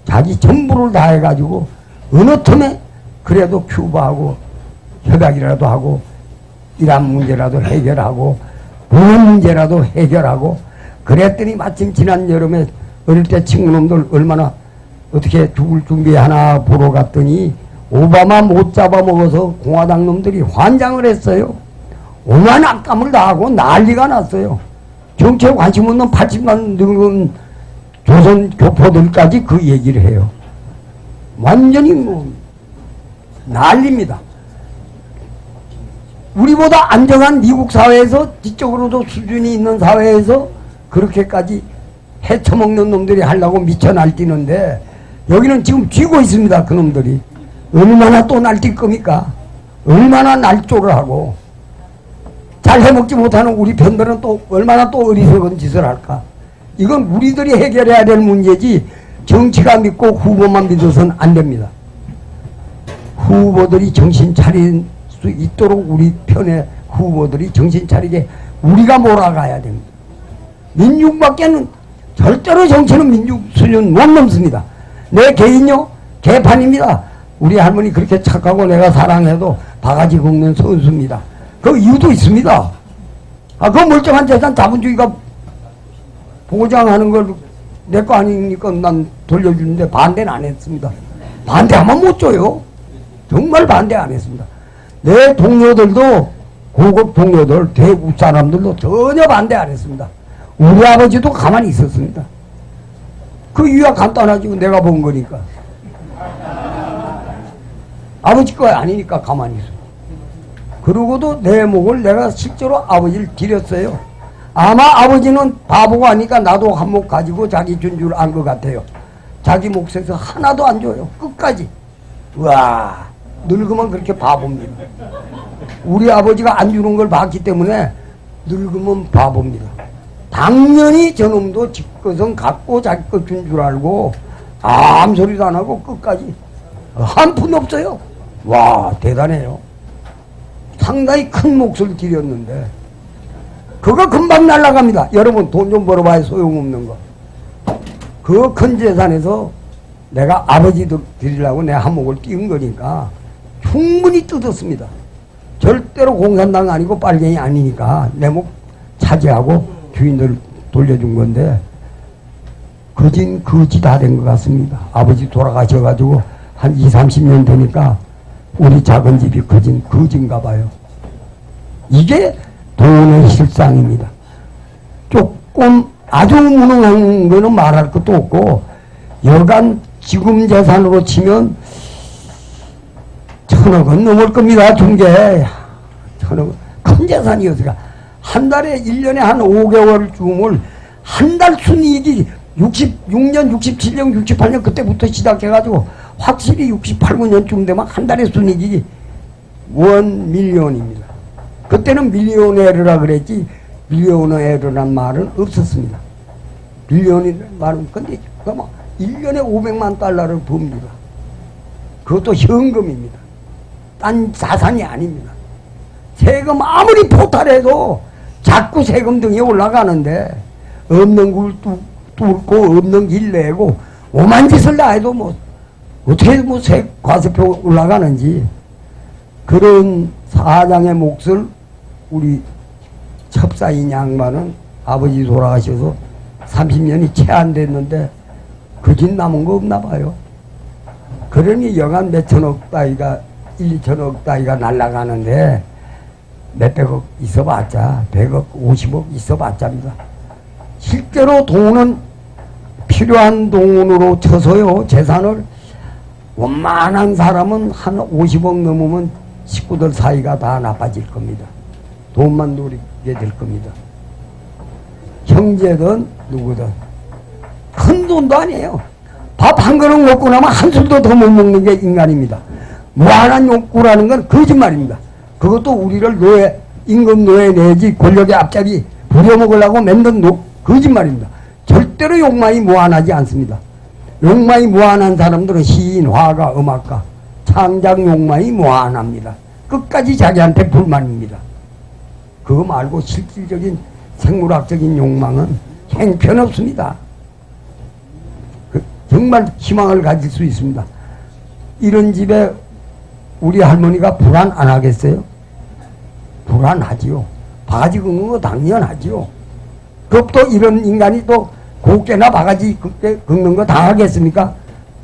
자기 전부를 다 해가지고 어느 틈에 그래도 큐바하고 협약이라도 하고 이란 문제라도 해결하고 무슨 문제라도 해결하고 그랬더니 마침 지난 여름에 어릴 때 친구놈들 얼마나 어떻게 죽을 준비하나 보러 갔더니 오바마 못 잡아먹어서 공화당 놈들이 환장을 했어요. 오만 악감을 다 하고 난리가 났어요. 정치에 관심 없는 80만 늙은 조선 교포들까지 그 얘기를 해요. 완전히 뭐 난리입니다. 우리보다 안정한 미국 사회에서 지적으로도 수준이 있는 사회에서 그렇게까지 해쳐먹는 놈들이 하려고 미쳐 날뛰는데 여기는 지금 쥐고 있습니다. 그놈들이. 얼마나 또 날뛸 겁니까? 얼마나 날조를 하고 잘 해먹지 못하는 우리 편들은 또 얼마나 또 어리석은 짓을 할까? 이건 우리들이 해결해야 될 문제지 정치가 믿고 후보만 믿어서는 안 됩니다. 후보들이 정신 차릴 수 있도록 우리 편의 후보들이 정신 차리게 우리가 몰아가야 됩니다. 민중밖에는 절대로 정치는 민중 수준 못 넘습니다. 내 개인요 개판입니다. 우리 할머니 그렇게 착하고 내가 사랑해도 바가지 긁는 선수입니다. 그 이유도 있습니다. 그 멀쩡한 재산 자본주의가 보장하는 걸 내 거 아니니까 난 돌려주는데 반대는 안 했습니다. 반대하면 못 줘요. 정말 반대 안 했습니다. 내 동료들도 고급 동료들 대구 사람들도 전혀 반대 안 했습니다. 우리 아버지도 가만히 있었습니다. 그 이유가 간단하지. 내가 본 거니까. 아버지 거 아니니까 가만히 있어. 그러고도 내 목을 내가 실제로 아버지를 드렸어요. 아마 아버지는 바보가 아니까 나도 한 목 가지고 자기 준 줄 안 것 같아요. 자기 몫에서 하나도 안 줘요. 끝까지. 와, 늙으면 그렇게 바보입니다. 우리 아버지가 안 주는 걸 봤기 때문에 늙으면 바보입니다. 당연히 저놈도 지 것은 갖고 자기 것 준 줄 알고 아무 소리도 안 하고 끝까지 한 푼 없어요. 와, 대단해요. 상당히 큰 몫을 들였는데 그거 금방 날아갑니다. 여러분 돈 좀 벌어봐야 소용없는 거. 그 큰 재산에서 내가 아버지 드리려고 내 한몫을 띄운 거니까 충분히 뜯었습니다. 절대로 공산당 아니고 빨갱이 아니니까 내 목 차지하고 주인들 돌려준 건데 거진 거지 다 된 것 같습니다. 아버지 돌아가셔가지고 한 20-30년 되니까 우리 작은 집이 거진 거진가 봐요. 이게 돈의 실상입니다. 조금 아주 무능한 거는 말할 것도 없고 여간 지금 재산으로 치면 1,000억은 넘을 겁니다. 중개 1,000억 큰 재산이었으니까 한 달에 1년에 한 5개월 줌을 한 달 순이익이 66년, 67년, 68년 그때부터 시작해가지고 확실히 68, 9년쯤 되면 한 달에 순이익이 1밀리언입니다. 그때는 밀리오네르라 그랬지 밀리오네르란 말은 없었습니다. 밀리언이라는 말은 근데 그뭐 1년에 500만 달러를 법니다. 그것도 현금입니다. 딴 자산이 아닙니다. 세금 아무리 포탈해도 자꾸 세금 등이 올라가는데 없는 굴 뚫고 없는 길 내고 오만 짓을 다 해도 뭐 어떻게 뭐 과세표 올라가는지 그런 사장의 몫을 우리 첩사인 양반은 아버지 돌아가셔서 30년이 채 안 됐는데 그 집 남은 거 없나 봐요. 그러니 여간 몇천억 따위가 1, 2천억 따위가 날아가는데 몇백억 있어봤자 100억, 50억 있어봤자입니다. 실제로 돈은 필요한 돈으로 쳐서요 재산을 원만한 사람은 한 50억 넘으면 식구들 사이가 다 나빠질 겁니다. 돈만 노리게 될 겁니다. 형제든 누구든 큰 돈도 아니에요. 밥 한 그릇 먹고 나면 한 술도 더 못 먹는 게 인간입니다. 무한한 욕구라는 건 거짓말입니다. 그것도 우리를 임금 노예 내지 권력의 앞잡이 부려먹으려고 만든 거짓말입니다. 절대로 욕망이 무한하지 않습니다. 욕망이 무한한 사람들은 시인, 화가, 음악가, 창작 욕망이 무한합니다. 끝까지 자기한테 불만입니다. 그거 말고 실질적인 생물학적인 욕망은 형편없습니다. 정말 희망을 가질 수 있습니다. 이런 집에 우리 할머니가 불안 안 하겠어요? 불안하지요. 바가지 긁는 거 당연하지요. 그것도 이런 인간이 또 곱게나 바가지 긁는 거 당하겠습니까?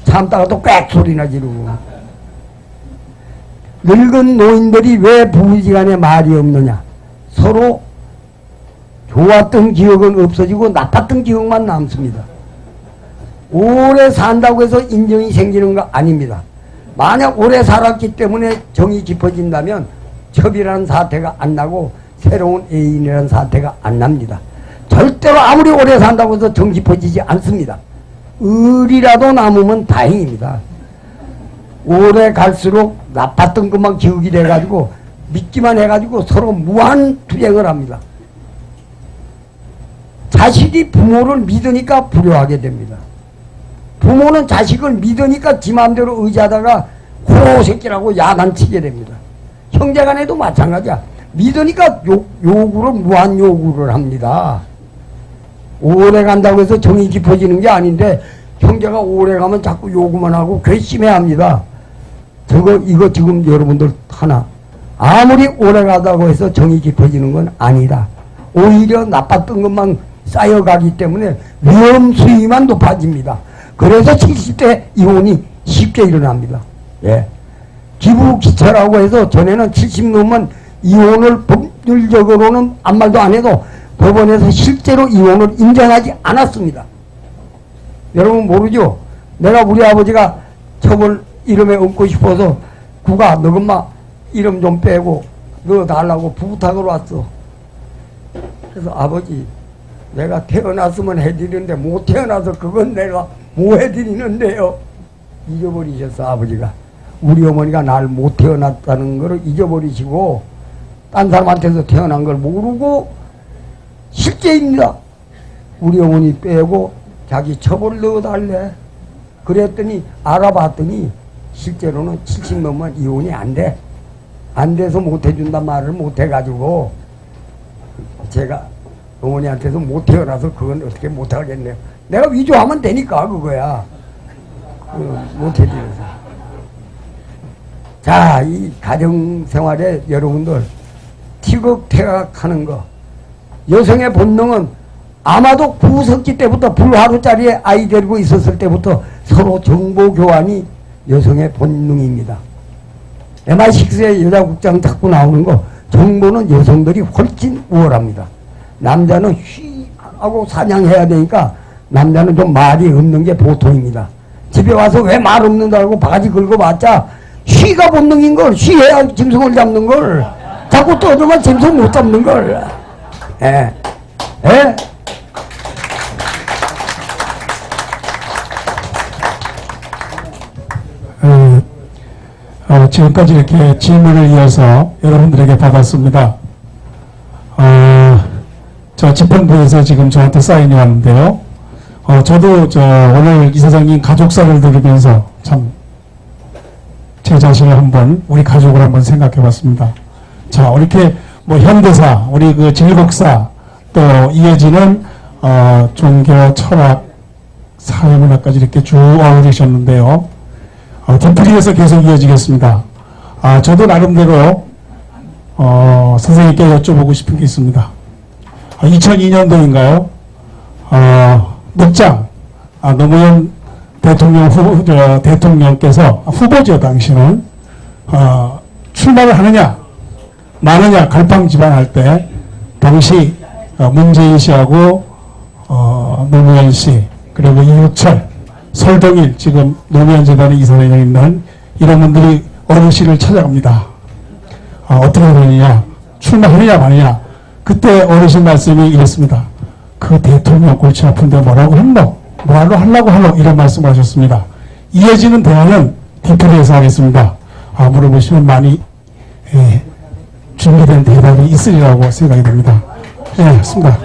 참다가 또 꽥 소리나 지르고. 늙은 노인들이 왜 부부지간에 말이 없느냐? 서로 좋았던 기억은 없어지고 나빴던 기억만 남습니다. 오래 산다고 해서 인정이 생기는 거 아닙니다. 만약 오래 살았기 때문에 정이 깊어진다면 첩이라는 사태가 안 나고 새로운 애인이라는 사태가 안 납니다. 절대로 아무리 오래 산다고 해서 정 깊어지지 않습니다. 을이라도 남으면 다행입니다. 오래 갈수록 나빴던 것만 기억이 돼가지고 믿기만 해가지고 서로 무한 투쟁을 합니다. 자식이 부모를 믿으니까 불효하게 됩니다. 부모는 자식을 믿으니까 지 마음대로 의지하다가 고새끼라고 야단치게 됩니다. 형제간에도 마찬가지야. 믿으니까 요구를 무한 요구를 합니다. 오래 간다고 해서 정이 깊어지는 게 아닌데 형제가 오래 가면 자꾸 요구만 하고 괘씸해 합니다. 이거 지금 여러분들 하나 아무리 오래 가다고 해서 정이 깊어지는 건 아니다. 오히려 나빴던 것만 쌓여가기 때문에 위험수위만 높아집니다. 그래서 70대 이혼이 쉽게 일어납니다. 예. 기부기처라고 해서 전에는 70 넘으면 이혼을 법률적으로는 아무 말도 안 해도 법원에서 실제로 이혼을 인정하지 않았습니다. 여러분 모르죠? 내가 우리 아버지가 처벌 이름에 얹고 싶어서 구가 너 엄마 이름 좀 빼고 넣어달라고 부탁으로 왔어. 그래서 아버지 내가 태어났으면 해드리는데 못 태어나서 그건 내가 뭐 해드리는데요. 잊어버리셨어 아버지가. 우리 어머니가 날 못 태어났다는 걸 잊어버리시고 딴 사람한테서 태어난 걸 모르고 실제입니다. 우리 어머니 빼고 자기 처벌 넣어달래. 그랬더니 알아봤더니 실제로는 70 넘으면 이혼이 안 돼. 안 돼서 못 해준단 말을 못 해가지고 제가 어머니한테서 못 태어나서 그건 어떻게 못 하겠네요. 내가 위조하면 되니까 그거야. 못 해드려서. 자, 이 가정생활에 여러분들 티격태격하는 거. 여성의 본능은 아마도 구석기 때부터 불하루짜리에 아이 데리고 있었을 때부터 서로 정보 교환이 여성의 본능입니다. MI6의 여자국장 자꾸 나오는 거 정보는 여성들이 훨씬 우월합니다. 남자는 쉬하고 사냥해야 되니까 남자는 좀 말이 없는 게 보통입니다. 집에 와서 왜 말 없는다고 바가지 긁어봤자 쉬가 본능인 걸, 쉬해야 짐승을 잡는 걸, 자꾸 떠들면 짐승 못 잡는 걸. 예. 예? 지금까지 이렇게 질문을 이어서 여러분들에게 받았습니다. 저 집행부에서 지금 저한테 사인이 왔는데요. 저도 오늘 이사장님 가족사를 들으면서 참 제 자신을 한번 우리 가족을 한번 생각해 봤습니다. 자, 이렇게 뭐 현대사, 우리 그 질곡사 또 이어지는 종교, 철학, 사회문화까지 이렇게 쭉 어우르셨는데요. 디프리에서 계속 이어지겠습니다. 저도 나름대로 선생님께 여쭤보고 싶은 게 있습니다. 2002년도인가요? 늑장 노무현 대통령께서 후보죠 당시는 출마를 하느냐 마느냐 갈팡질팡할 때 당시 문재인 씨하고 노무현 씨 그리고 이유철 설동일 지금 노무현재단의 이사장에 있는 이런 분들이 어르신을 찾아갑니다. 어떻게 되느냐 출마하느냐 마느냐. 그때 어르신 말씀이 이랬습니다. 그 대통령 골치 아픈데 뭐라고 했노? 뭐하러 하려고 하노? 이런 말씀을 하셨습니다. 이어지는 대화는 디프리에서 하겠습니다. 물어보시면 많이 준비된 대답이 있으리라고 생각이 됩니다. 네, 맞습니다.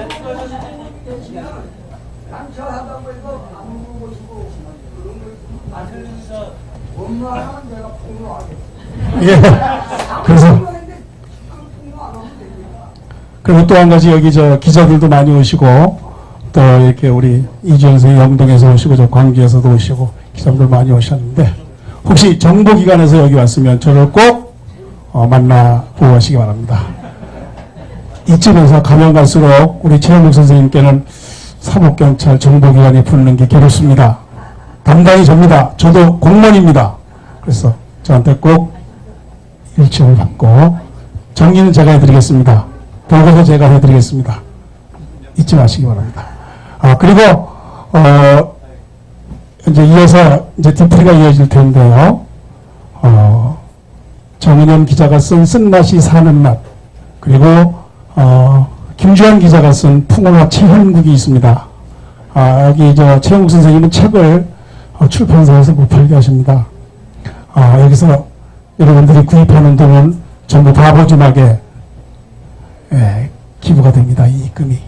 예. 그래서 그리고 또 한 가지 여기 기자들도 많이 오시고 또 이렇게 우리 이주연 선생님 영동에서 오시고 저 광주에서도 오시고 기자들 많이 오셨는데 혹시 정보기관에서 여기 왔으면 저를 꼭 만나보고 가시기 바랍니다. 이쯤에서 가면 갈수록 우리 최현묵 선생님께는 사법경찰 정보기관에 붙는 게 괴롭습니다. 담당이 접니다. 저도 공무원입니다. 그래서 저한테 꼭 일침을 받고 정리는 제가 해드리겠습니다. 보고서 제가 해드리겠습니다. 잊지 마시기 바랍니다. 그리고 이제 이어서 이제 디프리가 이어질 텐데요. 정은현 기자가 쓴 쓴맛이 사는 맛 그리고 김주환 기자가 쓴 풍어와 최현국이 있습니다. 여기 최영욱 선생님은 책을 출판사에서 못 팔게 하십니다. 여기서 여러분들이 구입하는 돈은 전부 바보주막에 기부가 됩니다. 이 입금이.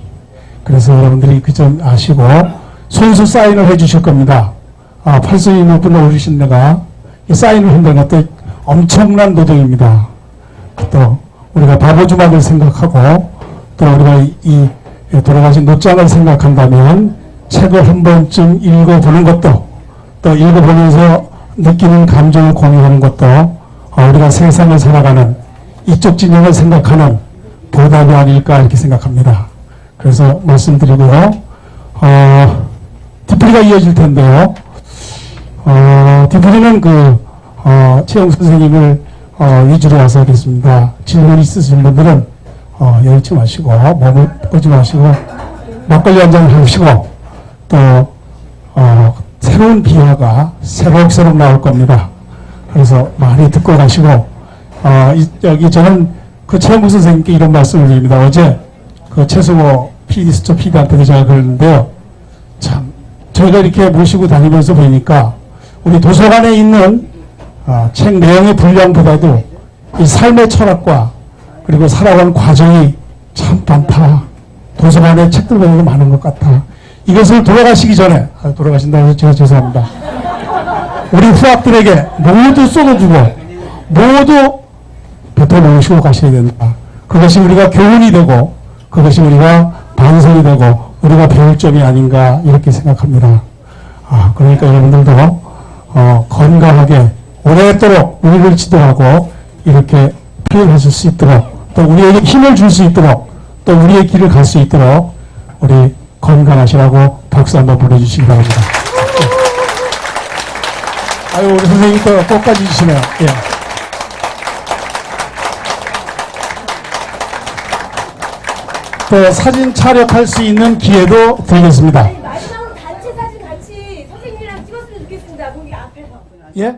그래서 여러분들이 그 점 아시고 손수 사인을 해주실 겁니다. 8순위 높은 어르신 내가 이 사인을 한다는 것도 엄청난 노동입니다. 또 우리가 바보주막을 생각하고 또 우리가 이 돌아가신 노장을 생각한다면 책을 한 번쯤 읽어보는 것도 또 읽어보면서 느끼는 감정을 공유하는 것도 우리가 세상을 살아가는 이쪽 진영을 생각하는 보답이 아닐까 이렇게 생각합니다. 그래서 말씀드리고요. 뒤풀이가 이어질 텐데요. 뒤풀이는 최영욱 선생님을 위주로 와서 하겠습니다. 질문 있으신 분들은 여의치 마시고 몸을 끄지 마시고 막걸리 한잔 하시고 또 새로운 비화가 새록새록 나올 겁니다. 그래서 많이 듣고 가시고 여기 저는 최영국 선생님께 이런 말씀을 드립니다. 어제 최승호 수첩 PD한테 제가 그랬는데요. 참 저희가 이렇게 모시고 다니면서 보니까 우리 도서관에 있는 책 내용의 분량보다도 이 삶의 철학과 그리고 살아가는 과정이 참 많다. 도서관에 책들보다 많은 것 같다. 이것을 돌아가시기 전에 돌아가신다고 해서 제가 죄송합니다. 우리 후학들에게 모두 쏟아주고 모두 뱉어놓으시고 가셔야 된다. 그것이 우리가 교훈이 되고 그것이 우리가 반성이 되고 우리가 배울 점이 아닌가 이렇게 생각합니다. 그러니까 여러분들도 건강하게 오랫도록 우리를 지도하고 이렇게 표현하실 수 있도록 또 우리에게 힘을 줄 수 있도록 또 우리의 길을 갈 수 있도록 우리 건강하시라고 박수 한번 보내주시기 바랍니다. 아유, 우리 선생님 또 꽃까지 주시네요. 예. 또 사진 촬영할 수 있는 기회도 드리겠습니다. 마지막으로 단체 사진 같이 선생님이랑 찍었으면 좋겠습니다. 거기 앞에서. 예?